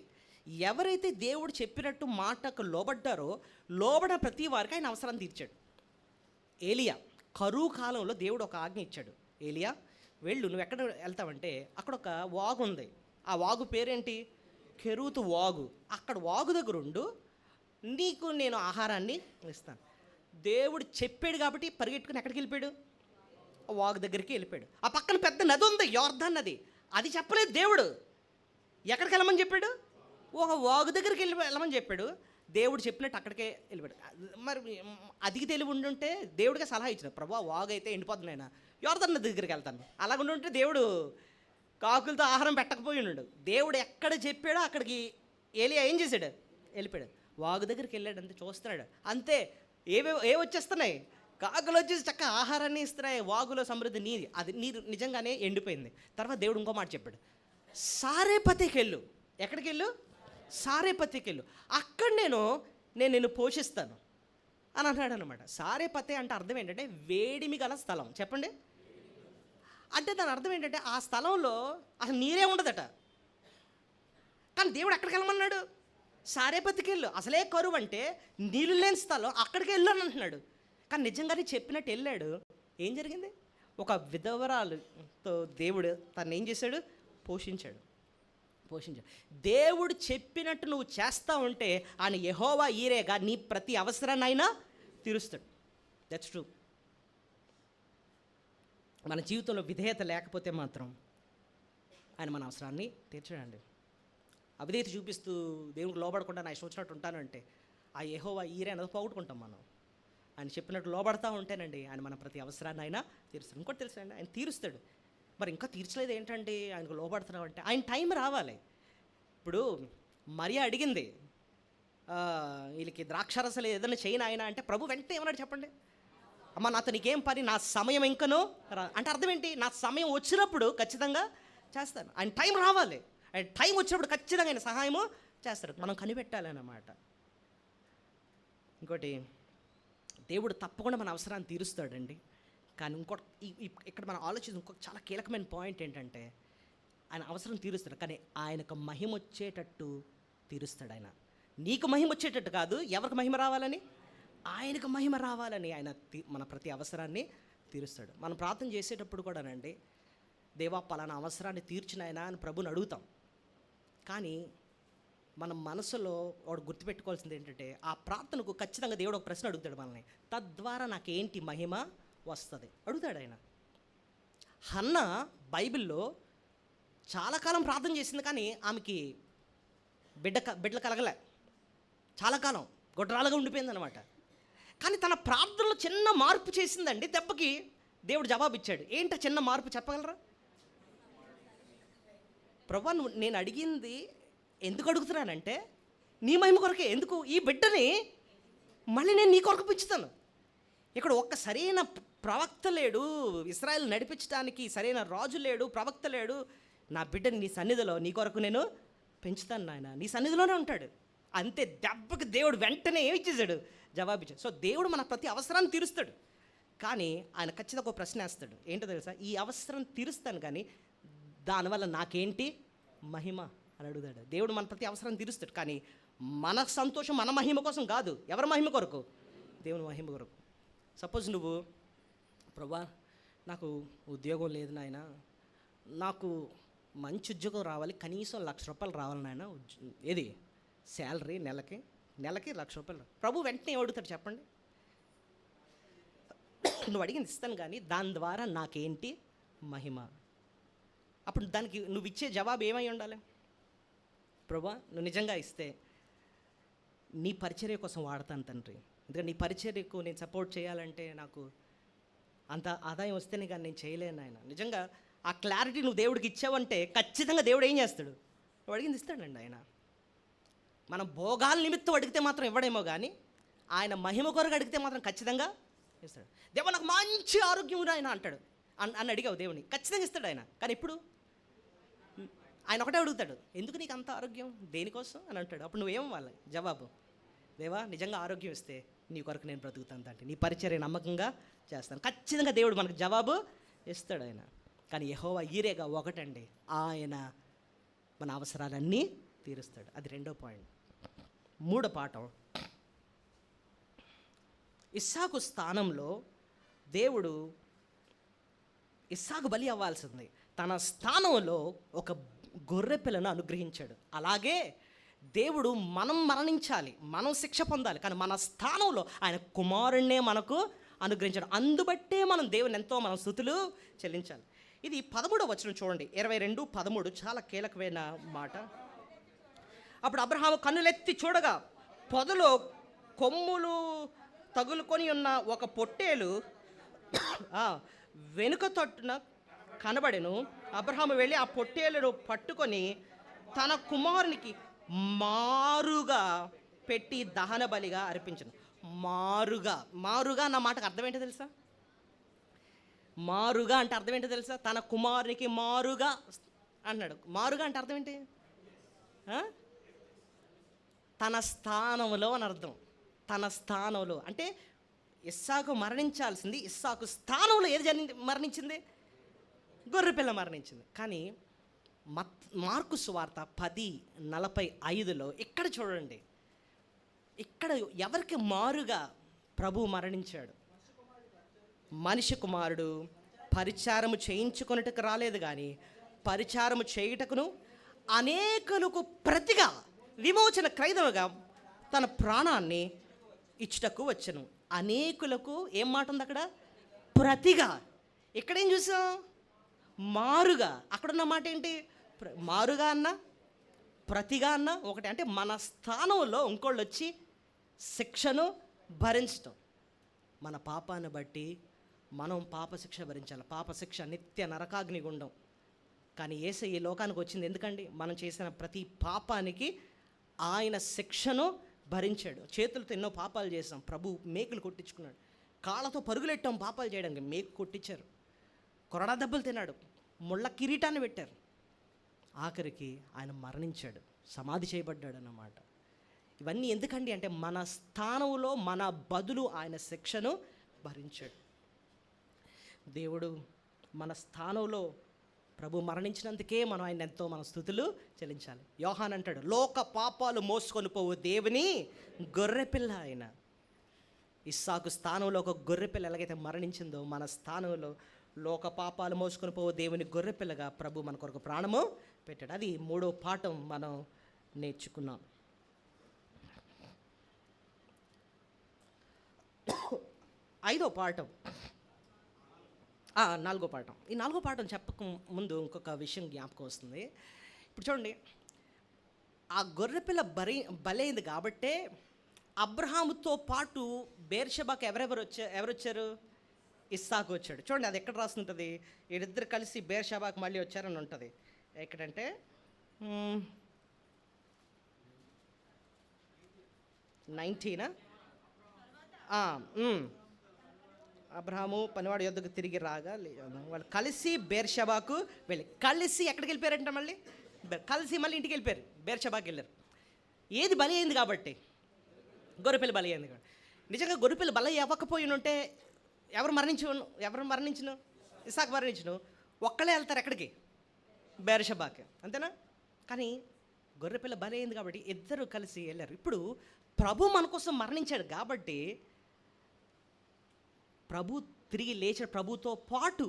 ఎవరైతే దేవుడు చెప్పినట్టు మాటకు లోబడ్డారో లోబడ ప్రతి వారికి ఆయన అవసరాన్ని తీర్చాడు. ఏలియా కరువు కాలంలో దేవుడు ఒక ఆజ్ఞ ఇచ్చాడు. ఏలియా వెళ్ళు, నువ్వు ఎక్కడ వెళ్తావంటే అక్కడ ఒక వాగు ఉంది. ఆ వాగు పేరేంటి? కెరూతు వాగు. అక్కడ వాగు దగ్గర ఉండు, నీకు నేను ఆహారాన్ని ఇస్తాను. దేవుడు చెప్పాడు కాబట్టి పరిగెట్టుకుని ఎక్కడికి వెళ్ళిపోయాడు? ఆ వాగు దగ్గరికి వెళ్ళిపోయాడు. ఆ పక్కన పెద్ద నది ఉంది, యోర్దాన్ నది. అది చెప్పలేదు దేవుడు. ఎక్కడికి వెళ్ళమని చెప్పాడు? ఒక వాగు దగ్గరికి వెళ్ళమని చెప్పాడు. దేవుడు చెప్పినట్టు అక్కడికే వెళ్ళిపోయాడు. మరి అదికి తెలివి ఉండుంటే దేవుడికి సలహా ఇచ్చిన, ప్రభు వాగు అయితే ఎండిపోతుంది, నేను యోర్దాన్ నది దగ్గరికి వెళ్తాను. అలాగుంటుంటే దేవుడు కాకులతో ఆహారం పెట్టకపోయి ఉన్నాడు. దేవుడు ఎక్కడ చెప్పాడో అక్కడికి ఏలియా ఏం చేశాడు? వెళ్ళిపోయాడు. వాగు దగ్గరికి వెళ్ళాడు, అంతే చూస్తున్నాడు. అంతే, ఏ వచ్చేస్తున్నాయి? కాకులు వచ్చేసి చక్కగా ఆహారాన్ని ఇస్తున్నాయి. వాగులో సమృద్ధి నీరు, అది నీరు నిజంగానే ఎండిపోయింది. తర్వాత దేవుడు ఇంకో మాట చెప్పాడు, సారేపతికి వెళ్ళు. ఎక్కడికి వెళ్ళు? సారేపతికి వెళ్ళు, అక్కడ నేను నిన్ను పోషిస్తాను అని అన్నాడు అనమాట. సారేపతి అంటే అర్థం ఏంటంటే వేడిమి గల స్థలం. చెప్పండి. అంటే దాని అర్థం ఏంటంటే ఆ స్థలంలో అసలు నీరే ఉండదట. కానీ దేవుడు ఎక్కడికి వెళ్ళమన్నాడు? సారేపతికి వెళ్ళు. అసలే కరువు అంటే నీళ్ళు లేని స్థలం, అక్కడికి వెళ్ళు అని అంటున్నాడు. కానీ నిజంగానే చెప్పినట్టు వెళ్ళాడు. ఏం జరిగింది? ఒక విధవరాలుతో దేవుడు తను ఏం చేశాడు? పోషించాడు. దేవుడు చెప్పినట్టు నువ్వు చేస్తా ఉంటే ఆయన యెహోవా ఈరేగా నీ ప్రతి అవసరాన్ని ఆయన తీరుస్తాడు. That's true. మన జీవితంలో విధేయత లేకపోతే మాత్రం ఆయన మన అవసరాన్ని తీర్చడండి. అవిధేయత చూపిస్తూ దేవునికి లోబడకుండా నా ఇష్టం వచ్చినట్టు ఉంటానంటే ఆ యెహోవా ఈరే అనేది పోగొట్టుకుంటాం మనం. ఆయన చెప్పినట్టు లోబడతా ఉంటేనండి ఆయన మన ప్రతి అవసరాన్ని ఆయన తీరుస్తాడు. ఇంకోటి తెలుసండి, ఆయన తీరుస్తాడు. మరి ఇంకా తీర్చలేదు ఏంటంటే ఆయనకు లోబడుతున్నాం అంటే ఆయన టైం రావాలి. ఇప్పుడు మరియా అడిగింది, వీళ్ళకి ద్రాక్షారసలు ఏదైనా చేయను ఆయన అంటే ప్రభు వెంటనే ఏమన్నాడు చెప్పండి? అమ్మ నాతో నీకేం పని, నా సమయం ఇంకనో అంటే అర్థం ఏంటి? నా సమయం వచ్చినప్పుడు ఖచ్చితంగా చేస్తాను. ఆయన టైం రావాలి. ఆయన టైం వచ్చినప్పుడు ఖచ్చితంగా ఆయన సహాయము చేస్తాడు. మనం కనిపెట్టాలి అన్నమాట. ఇంకోటి, దేవుడు తప్పకుండా మన అవసరాన్ని తీరుస్తాడండి. కానీ ఇంకోటి ఇక్కడ మనం ఆలోచించి ఇంకొక చాలా కీలకమైన పాయింట్ ఏంటంటే ఆయన అవసరం తీరుస్తాడు, కానీ ఆయనకు మహిమ వచ్చేటట్టు తీరుస్తాడు. ఆయన నీకు మహిమ వచ్చేటట్టు కాదు, ఎవరికి మహిమ రావాలని? ఆయనకు మహిమ రావాలని ఆయన మన ప్రతి అవసరాన్ని తీరుస్తాడు. మనం ప్రార్థన చేసేటప్పుడు కూడానండి, దేవా పలానా అవసరాన్ని తీర్చిన ఆయన అని ప్రభుని అడుగుతాం. కానీ మన మనసులో వాడు గుర్తుపెట్టుకోవాల్సింది ఏంటంటే ఆ ప్రార్థనకు ఖచ్చితంగా దేవుడు ఒక ప్రశ్న అడుగుతాడు మనల్ని, తద్వారా నాకేంటి మహిమ వస్తుంది అడుగుతాడు ఆయన. హన్న బైబిల్లో చాలా కాలం ప్రార్థన చేసింది, కానీ ఆమెకి బిడ్డలు కలగలే. చాలా కాలం గొడ్రాలుగా ఉండిపోయింది అనమాట. కానీ తన ప్రార్థనలో చిన్న మార్పు చేసిందండి, దెబ్బకి దేవుడు జవాబు ఇచ్చాడు. ఏంటో చిన్న మార్పు చెప్పగలరా? ప్రభా నేను అడిగింది ఎందుకు అడుగుతున్నానంటే నీ మహిమ కొరకే. ఎందుకు? ఈ బిడ్డని మళ్ళీ నేను నీ కొరకు పెంచుతాను. ఇక్కడ ఒక్క సరైన ప్రవక్త లేడు, ఇశ్రాయేలు నడిపించడానికి సరైన రాజు లేడు, ప్రవక్త లేడు. నా బిడ్డని నీ సన్నిధిలో నీ కొరకు నేను పెంచుతాను నాయన, నీ సన్నిధిలోనే ఉంటాడు. అంతే, దెబ్బకి దేవుడు వెంటనే ఏమి ఇచ్చేసాడు? జవాబు ఇచ్చాడు. సో దేవుడు మన ప్రతి అవసరాన్ని తీరుస్తాడు, కానీ ఆయన ఖచ్చితంగా ఒక ప్రశ్న వేస్తాడు. ఏంటో తెలుసా? ఈ అవసరం తీరుస్తాను కానీ దానివల్ల నాకేంటి మహిమ అని అడుగుతాడు. దేవుడు మన ప్రతి అవసరం తీరుస్తాడు, కానీ మన సంతోషం మన మహిమ కోసం కాదు. ఎవరి మహిమ కొరకు? దేవుని మహిమ కొరకు. సపోజ్ నువ్వు, ప్రభా నాకు ఉద్యోగం లేదు నాయన, నాకు మంచి ఉద్యోగం రావాలి, కనీసం ₹1,00,000 రావాలి నాయన, ఏది శాలరీ నెలకి ₹1,00,000. ప్రభు వెంటనే అడుగుతాడు చెప్పండి? నువ్వు అడిగింది ఇస్తాను కానీ దాని ద్వారా నాకేంటి మహిమ? అప్పుడు దానికి నువ్వు ఇచ్చే జవాబు ఏమై ఉండాలి? ప్రభా నువ్వు నిజంగా ఇస్తే నీ పరిచర్య కోసం వాడతాను తండ్రి, ఎందుకంటే నీ పరిచర్యకు నేను సపోర్ట్ చేయాలంటే నాకు అంత ఆదాయం వస్తేనే కానీ నేను చేయలేను ఆయన. నిజంగా ఆ క్లారిటీ నువ్వు దేవుడికి ఇచ్చావంటే ఖచ్చితంగా దేవుడు ఏం చేస్తాడు? నువ్వు అడిగింది ఇస్తాడండి ఆయన. మనం భోగాల నిమిత్తం అడిగితే మాత్రం ఇవ్వడేమో కానీ ఆయన మహిమ కొరకు అడిగితే మాత్రం ఖచ్చితంగా ఇస్తాడు. దేవ నాకు మంచి ఆరోగ్యం ఆయన అంటాడు అని అడిగావు దేవుని, ఖచ్చితంగా ఇస్తాడు ఆయన. కానీ ఇప్పుడు ఆయన ఒకటే అడుగుతాడు, ఎందుకు నీకు అంత ఆరోగ్యం, దేనికోసం అని అంటాడు. అప్పుడు నువ్వేం వాళ్ళ జవాబు? దేవా నిజంగా ఆరోగ్యం ఇస్తే నీ కొరకు నేను బ్రతుకుతాను అంటే, నీ పరిచర్య నమ్మకంగా చేస్తాను. ఖచ్చితంగా దేవుడు మనకు జవాబు ఇస్తాడు ఆయన. కానీ యెహోవా ఈరేగా ఒకటండి, ఆయన మన అవసరాలన్నీ తీరుస్తాడు. అది రెండో పాయింట్. మూడో పాఠం, ఇస్సాకు స్థానంలో దేవుడు, ఇస్సాకు బలి అవ్వాల్సింది, తన స్థానంలో ఒక గొర్రె పిల్లను అనుగ్రహించాడు. అలాగే దేవుడు మనం మరణించాలి, మనం శిక్ష పొందాలి, కానీ మన స్థానంలో ఆయన కుమారుణ్ణే మనకు అనుగ్రహించాడు. అందుబట్టే మనం దేవుని ఎంతో మనం స్తుతులు చెల్లించాలి. ఇది 13వ వచనం చూడండి, 22:13 చాలా కీలకమైన మాట. అప్పుడు అబ్రహాము కన్నులెత్తి చూడగా పొదలో కొమ్ములు తగులుకొని ఉన్న ఒక పొట్టేలు వెనుక తట్టున కనబడెను. అబ్రహాము వెళ్ళి ఆ పొట్టేలును పట్టుకొని తన కుమారునికి మారుగా పెట్టి దహన బలిగా అర్పించను. మారుగా అన్న మాటకు అర్థం ఏంటో తెలుసా? మారుగా అంటే అర్థం ఏంటో తెలుసా? తన కుమారునికి మారుగా అన్నాడు. మారుగా అంటే అర్థం ఏంటి? తన స్థానంలో అని అర్థం. తన స్థానంలో అంటే ఇస్సాకు మరణించాల్సింది, ఇస్సాకు స్థానంలో ఏది మరణించింది? గొర్రెపిల్ల మరణించింది. కానీ మార్కు సువార్త 10:45 ఇక్కడ చూడండి, ఇక్కడ ఎవరికి మారుగా ప్రభు మరణించాడు? మనిషి కుమారుడు పరిచారము చేయించుకొనుటకు రాలేదు కానీ పరిచారము చేయుటకును అనేకులకు ప్రతిగా విమోచన క్రయదముగా తన ప్రాణాన్ని ఇచ్చుటకు వచ్చెను. అనేకులకు ఏం మాట ఉంది అక్కడ? ప్రతిగా. ఇక్కడేం చూసాం? మారుగా. అక్కడున్న మాట ఏంటి? మారుగా అన్న ప్రతిగా అన్న ఒకటి. అంటే మన స్థానంలో ఇంకోళ్ళు వచ్చి శిక్షను భరించటం. మన పాపాన్ని బట్టి మనం పాపశిక్ష భరించాలి. పాపశిక్ష నిత్య నరకాగ్ని గుండం. కానీ యేసయ్య ఈ లోకానికి వచ్చింది ఎందుకండి? మనం చేసిన ప్రతి పాపానికి ఆయన శిక్షను భరించాడు. చేతులతో ఎన్నో పాపాలు చేసాం, ప్రభు మేకులు కొట్టించుకున్నాడు. కాళ్ళతో పరుగులెట్టాం పాపాలు చేయడానికి, మేకు కొట్టించారు. కొరడా దెబ్బలు తిన్నాడు, ముళ్ళ కిరీటాన్ని పెట్టారు. ఆఖరికి ఆయన మరణించాడు, సమాధి చేయబడ్డాడు అన్నమాట. ఇవన్నీ ఎందుకండి అంటే మన స్థానంలో మన బదులు ఆయన శిక్షను భరించాడు. దేవుడు మన స్థానంలో ప్రభు మరణించినందుకే మనం ఆయన ఎంతో మన స్తుతులు చెల్లించాలి. యోహాన్ అంటాడు, లోక పాపాలు మోసుకొని పోవు దేవుని గొర్రెపిల్ల ఆయన. ఇస్సాకు స్థానంలో ఒక గొర్రెపిల్ల ఎలాగైతే మరణించిందో మన స్థానంలో లోక పాపాలు మోసుకొని పోవు దేవుని గొర్రెపిల్లగా ప్రభు మన కొరకు ప్రాణము పెట్టాడు. అది 3వ పాఠం మనం నేర్చుకున్నాం. 5వ పాఠం, 4వ పాఠం. ఈ 4వ పాఠం చెప్పక ముందు ఇంకొక విషయం జ్ఞాపకం వస్తుంది. ఇప్పుడు చూడండి, ఆ గొర్రెపిల్ల బలైంది కాబట్టే అబ్రహాముతో పాటు బేర్షెబాకు ఎవరు వచ్చారు? ఇస్సాకు వచ్చాడు. చూడండి, అది ఎక్కడ రాస్తుంటుంది? వీళ్ళిద్దరు కలిసి బేర్షెబాకు మళ్ళీ వచ్చారని ఉంటుంది. ఎక్కడంటే 19 అబ్రహాము పనివాడు యొద్దకు తిరిగి రాగా వాళ్ళు కలిసి బేర్షెబాకు వెళ్ళి, కలిసి ఎక్కడికి వెళ్ళిపోయారంట? మళ్ళీ కలిసి మళ్ళీ ఇంటికి వెళ్ళిపోయారు, బేర్షెబాకి వెళ్ళారు. ఏది బలి అయింది కాబట్టి? గొర్రెపిల్ల బలి అయింది కాబట్టి. నిజంగా గొర్రెపిల్ల బలి అవ్వకపోయి ఉంటే ఎవరు మరణించును? ఇస్సాకు మరణించును. ఒక్కళ్ళే వెళ్తారు ఎక్కడికి? బేర్షెబాకి, అంతేనా? కానీ గొర్రెపిల్ల బలి అయింది కాబట్టి ఇద్దరు కలిసి వెళ్ళారు. ఇప్పుడు ప్రభు మన కోసం మరణించాడు కాబట్టి ప్రభు తిరిగి లేచిన ప్రభుతో పాటు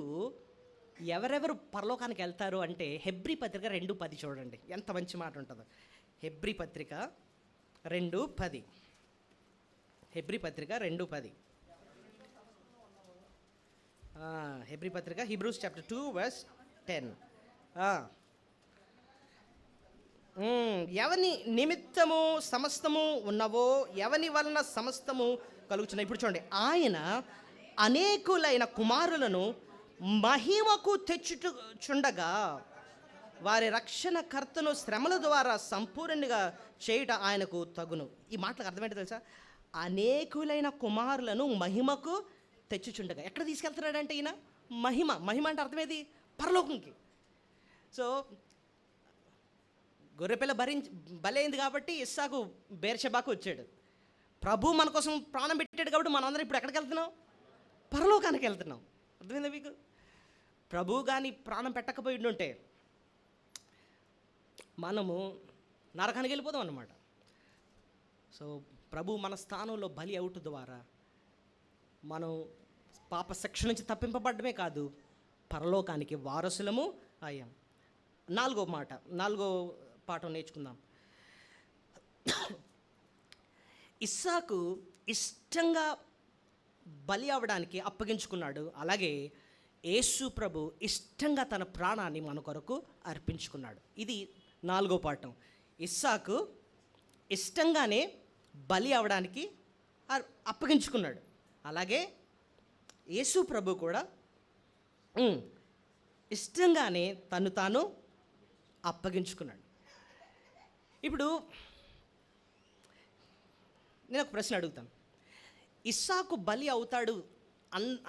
ఎవరెవరు పరలోకానికి వెళ్తారు అంటే హెబ్రీ పత్రిక 2:10 చూడండి, ఎంత మంచి మాట ఉంటుందో. హెబ్రీ పత్రిక 2:10. హెబ్రీ పత్రిక 2:10. హెబ్రీ పత్రిక హీబ్రూస్ చాప్టర్ 2:10. ఎవని నిమిత్తము సమస్తము ఉన్నవో, ఎవని వలన సమస్తము కలుగుతున్నాయి. ఇప్పుడు చూడండి, ఆయన అనేకులైన కుమారులను మహిమకు తెచ్చుచుండగా వారి రక్షణకర్తను శ్రమల ద్వారా సంపూర్ణంగా చేయుట ఆయనకు తగును. ఈ మాటలకు అర్థమేంటో తెలుసా? అనేకులైన కుమారులను మహిమకు తెచ్చుచుండగా. ఎక్కడ తీసుకెళ్తున్నాడంటే ఈయన? మహిమ అంటే అర్థమేది? పరలోకంకి. సో గొర్రెపిల్ల బలైంది కాబట్టి ఇస్సాకు బేర్షెబాకు వచ్చాడు. ప్రభు మన కోసం ప్రాణం పెట్టాడు కాబట్టి మనందరం ఇప్పుడు ఎక్కడికి వెళ్తున్నాం? పరలోకానికి వెళ్తున్నాం. అర్థమైందా మీకు? ప్రభు కానీ ప్రాణం పెట్టకపోయి ఉంటే మనము నరకానికి వెళ్ళిపోదాం అన్నమాట. సో ప్రభు మన స్థానంలో బలి అవుట ద్వారా మనం పాప శిక్ష నుంచి తప్పింపబడమే కాదు, పరలోకానికి వారసులము అయ్యాం. 4వ పాఠం నేర్చుకుందాం. ఇస్సాకు ఇష్టంగా బలి అవ్వడానికి అప్పగించుకున్నాడు. అలాగే యేసు ప్రభు ఇష్టంగా తన ప్రాణాన్ని మన కొరకు అర్పించుకున్నాడు. ఇది 4వ పాఠం. ఇస్సాకు ఇష్టంగానే బలి అవ్వడానికి అప్పగించుకున్నాడు. అలాగే యేసు ప్రభు కూడా ఇష్టంగానే తను తాను అప్పగించుకున్నాడు. ఇప్పుడు నేను ఒక ప్రశ్న అడుగుతాను. ఇస్సాకు బలి అవుతాడు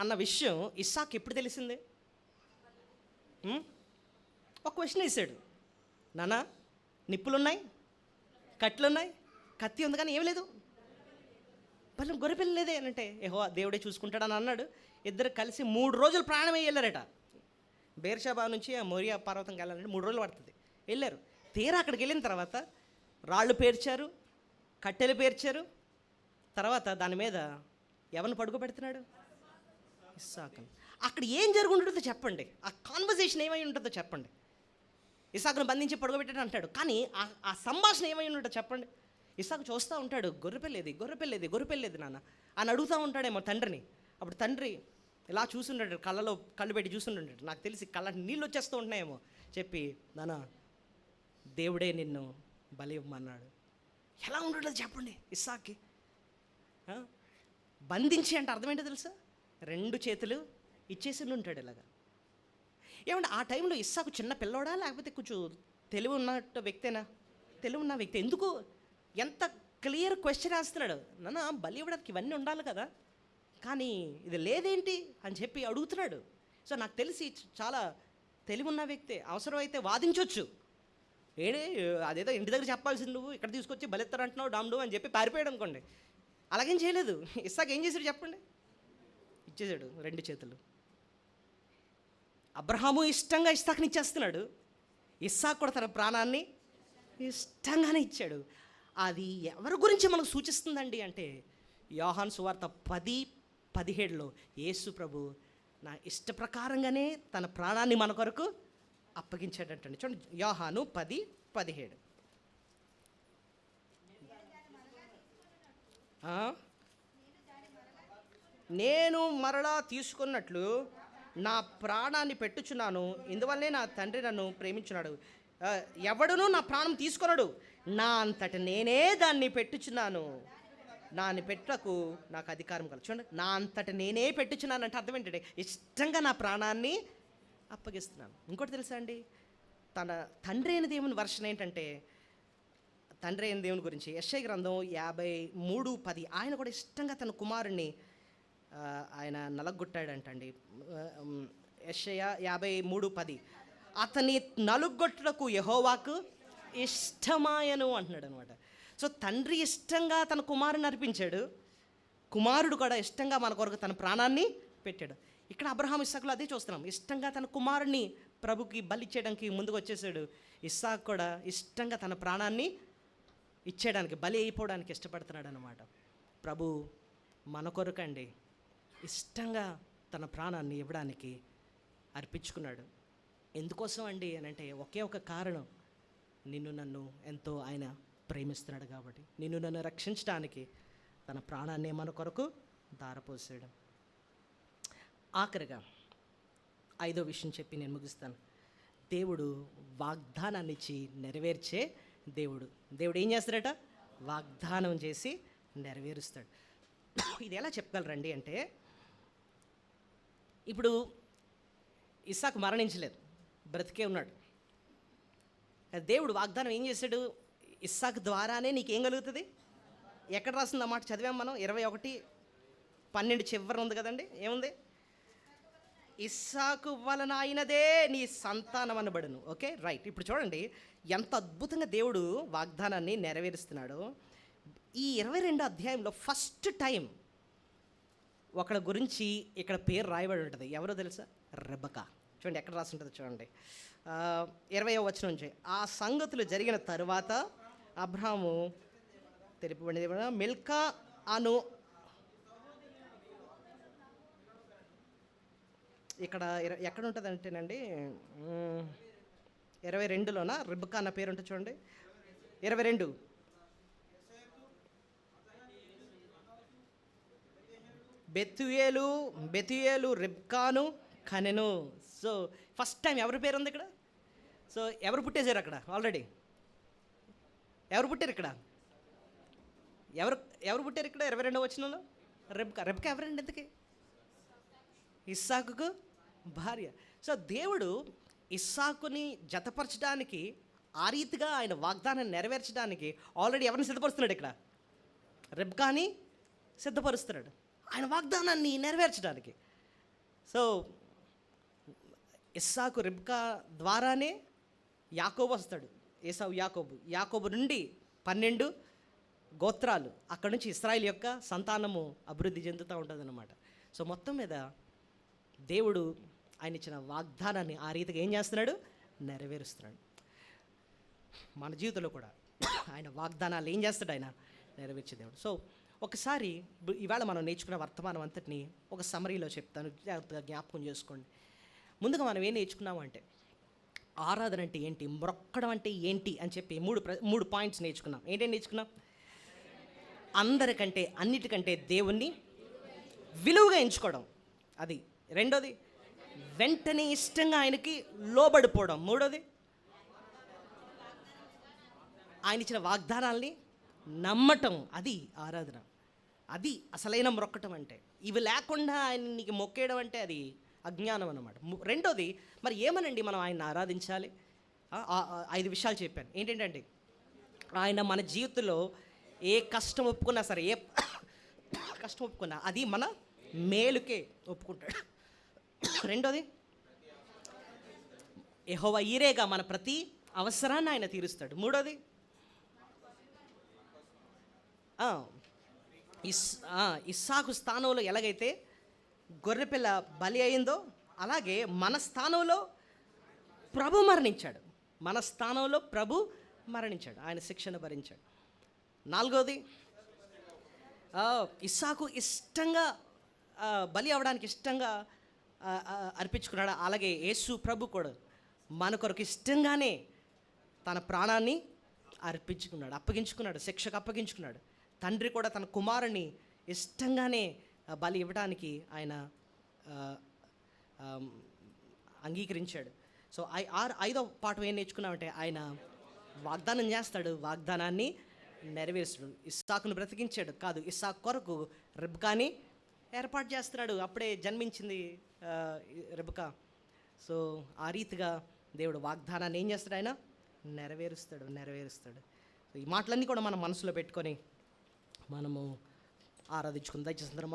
అన్న విషయం ఇస్సాకు ఎప్పుడు తెలిసిందే? ఒక క్వశ్చన్ వేసాడు, నాన్న నిప్పులున్నాయి, కట్లున్నాయి, కత్తి ఉంది కానీ ఏం లేదు, బలి గొర్రెపిల్ల లేదే అని అంటే దేవుడే చూసుకుంటాడని అన్నాడు. ఇద్దరు కలిసి 3 రోజులు ప్రాణమే వెళ్ళారట. బేర్షెబా నుంచి ఆ మోరియా పర్వతంకి వెళ్ళాలంటే 3 రోజులు పడుతుంది. వెళ్ళారు. తీరా అక్కడికి వెళ్ళిన తర్వాత రాళ్ళు పేర్చారు, కట్టెలు పేర్చారు. తర్వాత దాని మీద ఎవరిని పడుకోబెడుతున్నాడు? ఇస్సాకును. అక్కడ ఏం జరుగుంటుందో చెప్పండి, ఆ కాన్వర్జేషన్ ఏమై ఉంటుందో చెప్పండి. ఇస్సాకును బంధించి పడుకోబెట్టాడు అంటాడు, కానీ ఆ సంభాషణ ఏమై ఉంటుందో చెప్పండి. ఇస్సాకు చూస్తూ ఉంటాడు, గొర్రెపెళ్ళేది నాన్న అని అడుగుతూ ఉంటాడేమో తండ్రిని. అప్పుడు తండ్రి ఇలా చూస్తుంటాడు, కళ్ళు పెట్టి చూస్తుంటాడు. నాకు తెలిసి కళ్ళ నీళ్ళు వచ్చేస్తూ ఉంటున్నాయేమో. చెప్పి, నాన్న దేవుడే నిన్ను బలి ఇవ్వమన్నాడు. ఎలా ఉంటుందో చెప్పండి ఇస్సాక్కి. బంధించి అంటే అర్థం ఏంటో తెలుసా? 2 చేతులు ఇచ్చేసి ఉంటాడు ఇలాగా. ఏమంటే ఆ టైంలో ఇస్సాకు చిన్న పిల్లోడా, లేకపోతే కొంచెం తెలివి ఉన్న వ్యక్తేనా? తెలివి ఉన్న వ్యక్తి. ఎందుకు ఎంత క్లియర్ క్వశ్చన్ వేస్తున్నాడు, నాన్న బలి ఇవ్వడానికి ఇవన్నీ ఉండాలి కదా, కానీ ఇది లేదేంటి అని చెప్పి అడుగుతున్నాడు. సో నాకు తెలిసి చాలా తెలివి ఉన్న వ్యక్తే. అవసరమైతే వాదించవచ్చు. అదేదో ఇంటి దగ్గర చెప్పాల్సింది నువ్వు ఇక్కడ తీసుకొచ్చి బలెత్తారంటున్నావు డామ్డు అని చెప్పి పారిపోయాడు అనుకోండి. అలాగేం చేయలేదు. ఇస్సాకు ఏం చేశాడు చెప్పండి? ఇచ్చేసాడు 2 చేతులు. అబ్రహాము ఇష్టంగా ఇస్సాకుని ఇచ్చేస్తున్నాడు. ఇస్సాకు కూడా తన ప్రాణాన్ని ఇష్టంగానే ఇచ్చాడు. అది ఎవరి గురించి మనకు సూచిస్తుందండి అంటే, యోహాను సువార్త 10:17లో యేసు ప్రభు నా ఇష్ట ప్రకారంగానే తన ప్రాణాన్ని మన కొరకు అప్పగించాడంటండి. చూడండి, యోహాను 10:17. నేను మరలా తీసుకున్నట్లు నా ప్రాణాన్ని పెట్టుచున్నాను, ఇందువల్లే నా తండ్రి నన్ను ప్రేమించున్నాడు. ఎవడునూ నా ప్రాణం తీసుకొనడు, నా అంతట నేనే దాన్ని పెట్టుచున్నాను, నాని పెట్టకు నాకు అధికారం కలదు. చూడండి, నా అంతట నేనే పెట్టుచున్నాను అంటే అర్థం ఏంటంటే, ఇష్టంగా నా ప్రాణాన్ని అప్పగిస్తున్నాను. ఇంకోటి తెలుసా అండి, తన తండ్రి అయిన దేవుని వర్షన్ ఏంటంటే, తండ్రి అయిన దేవుని గురించి యెషయా గ్రంథం 53:10 ఆయన కూడా ఇష్టంగా తన కుమారుణ్ణి ఆయన నలగొట్టాడంటండి. యెషయా 53:10 అతని నలుగొట్టుటకు యెహోవాకు ఇష్టమాయను అంటున్నాడు అనమాట. సో తండ్రి ఇష్టంగా తన కుమారుని అర్పించాడు, కుమారుడు కూడా ఇష్టంగా మన కొరకు తన ప్రాణాన్ని పెట్టాడు. ఇక్కడ అబ్రహాం ఇస్సాకులో అదే చూస్తున్నాం. ఇష్టంగా తన కుమారుణ్ణి ప్రభుకి బలి ఇచ్చేయడానికి ముందుకు వచ్చేసాడు. ఇస్సాకు కూడా ఇష్టంగా తన ప్రాణాన్ని ఇచ్చేయడానికి, బలి అయిపోవడానికి ఇష్టపడుతున్నాడు అనమాట. ప్రభు మన కొరకండి ఇష్టంగా తన ప్రాణాన్ని ఇవ్వడానికి అర్పించుకున్నాడు. ఎందుకోసం అండి అని అంటే, ఒకే ఒక కారణం, నిన్ను నన్ను ఎంతో ఆయన ప్రేమిస్తున్నాడు కాబట్టి, నిన్ను నన్ను రక్షించడానికి తన ప్రాణాన్ని మన కొరకు ధారపోసాడు. ఆఖరిగా 5వ విషయం చెప్పి నేను ముగిస్తాను. దేవుడు వాగ్దానాన్ని ఇచ్చి నెరవేర్చే దేవుడు. దేవుడు ఏం చేస్తాడట? వాగ్దానం చేసి నెరవేరుస్తాడు. ఇది ఎలా చెప్పగలరండి అంటే, ఇప్పుడు ఇస్సాకు మరణించలేదు, బ్రతికే ఉన్నాడు. దేవుడు వాగ్దానం ఏం చేశాడు? ఇస్సాకు ద్వారానే నీకేం కలుగుతుంది? ఎక్కడ రాస్తుంది అన్నమాట? చదివాం మనం 21:12 చివరి ఉంది కదండి. ఏముంది? ఇస్సాకు వలన అయినదే నీ సంతానం అనబడును. Okay, right. ఇప్పుడు చూడండి ఎంత అద్భుతంగా దేవుడు వాగ్దానాన్ని నెరవేరుస్తున్నాడో. ఈ 22వ అధ్యాయంలో ఫస్ట్ టైం ఒకళ్ళ గురించి ఇక్కడ పేరు రాయబడి ఉంటుంది. ఎవరో తెలుసా? రెబెకా. చూడండి ఎక్కడ రాసి ఉంటుంది చూడండి, 20వ వచనం నుంచి. ఆ సంగతులు జరిగిన తరువాత అబ్రాహాము తెలుపబడింది, మిల్కా అను, ఇక్కడ ఎక్కడ ఉంటుంది అంటేనండి 22లోన రెబెకా అన్న పేరు ఉంటుంది చూడండి. 22 బెతుయేలు రెబ్కాను కనెను. సో ఫస్ట్ టైం ఎవరి పేరు ఉంది ఇక్కడ? సో ఎవరు పుట్టేశారు అక్కడ? ఆల్రెడీ ఎవరు పుట్టారు ఇక్కడ? ఎవరు పుట్టారు ఇక్కడ 22వ వచనంలో? రెబ్కా ఎవరండి? ఎందుకు? ఇస్సాకుకు భార్య. సో దేవుడు ఇస్సాకుని జతపరచడానికి, ఆ రీతిగా ఆయన వాగ్దానాన్ని నెరవేర్చడానికి ఆల్రెడీ ఎవరిని సిద్ధపరుస్తున్నాడు? ఇక్కడ రెబ్కాని సిద్ధపరుస్తున్నాడు ఆయన వాగ్దానాన్ని నెరవేర్చడానికి. సో ఇస్సాకు రెబ్కా ద్వారానే యాకోబు వస్తాడు. ఏసావు యాకోబు నుండి 12 గోత్రాలు, అక్కడ నుంచి ఇశ్రాయేలు యొక్క సంతానము అభివృద్ధి చెందుతూ ఉంటుందన్నమాట. సో మొత్తం మీద దేవుడు ఆయన ఇచ్చిన వాగ్దానాన్ని ఆ రీతిగా ఏం చేస్తున్నాడు? నెరవేరుస్తున్నాడు. మన జీవితంలో కూడా ఆయన వాగ్దానాలు ఏం చేస్తాడు? ఆయన నెరవేర్చే దేవుడు. సో ఒకసారి ఇవాళ మనం నేర్చుకున్న వర్తమానం అంతటిని ఒక సమరీలో చెప్తాను, జాగ్రత్తగా జ్ఞాపకం చేసుకోండి. ముందుగా మనం ఏం నేర్చుకున్నాము అంటే ఆరాధన అంటే ఏంటి, మొక్కడం అంటే ఏంటి అని చెప్పి మూడు పాయింట్స్ నేర్చుకున్నాం. ఏంటంటే నేర్చుకున్నాం, అందరికంటే అన్నిటికంటే దేవుణ్ణి విలువగా ఎంచుకోవడం, అది రెండోది. వెంటనే ఇష్టంగా ఆయనకి లోబడిపోవడం, మూడోది. ఆయన ఇచ్చిన వాగ్దానాల్ని నమ్మటం, అది ఆరాధన. అది అసలైన మొక్కటం అంటే. ఇవి లేకుండా ఆయనకి మొక్కేయడం అంటే అది అజ్ఞానం అన్నమాట. రెండోది, మరి ఏమనండి మనం ఆయన ఆరాధించాలి? 5 విషయాలు చెప్పాను. ఏంటంటే ఆయన మన జీవితంలో ఏ కష్టం ఒప్పుకున్నా సరే, ఏ కష్టం ఒప్పుకున్నా అది మన మేలుకే ఒప్పుకుంటాడు. రెండోది, యెహోవా ఈరేగా మన ప్రతి అవసరాన్ని ఆయన తీరుస్తాడు. మూడోది, ఇస్సాకు స్థానంలో ఎలాగైతే గొర్రెపిల్ల బలి అయిందో అలాగే మన స్థానంలో ప్రభు మరణించాడు. మన స్థానంలో ప్రభు మరణించాడు, ఆయన శిక్షను భరించాడు. నాలుగోది, ఇస్సాకు ఇష్టంగా బలి అవ్వడానికి ఇష్టంగా అర్పించుకున్నాడు. అలాగే యేసు ప్రభు కూడా మన కొరకు ఇష్టంగానే తన ప్రాణాన్ని అప్పగించుకున్నాడు, శిక్షకు అప్పగించుకున్నాడు. తండ్రి కూడా తన కుమారుని ఇష్టంగానే బలి ఇవ్వడానికి ఆయన అంగీకరించాడు. సో ఐదో పాఠం ఏం నేర్చుకున్నామంటే ఆయన వాగ్దానం చేస్తాడు, వాగ్దానాన్ని నెరవేరుస్తాడు. ఇస్సాకును బ్రతికించాడు కాదు, ఇస్సాకు కొరకు రెబ్కాని ఏర్పాటు చేస్తున్నాడు. అప్పుడే జన్మించింది రెబ్కా. సో ఆ రీతిగా దేవుడు వాగ్దానాన్ని ఏం చేస్తాడు, ఆయన నెరవేరుస్తాడు. సో ఈ మాటలన్నీ కూడా మనం మనసులో పెట్టుకొని మనము ఆరాధించుకుందాం. దయచేసి అందరం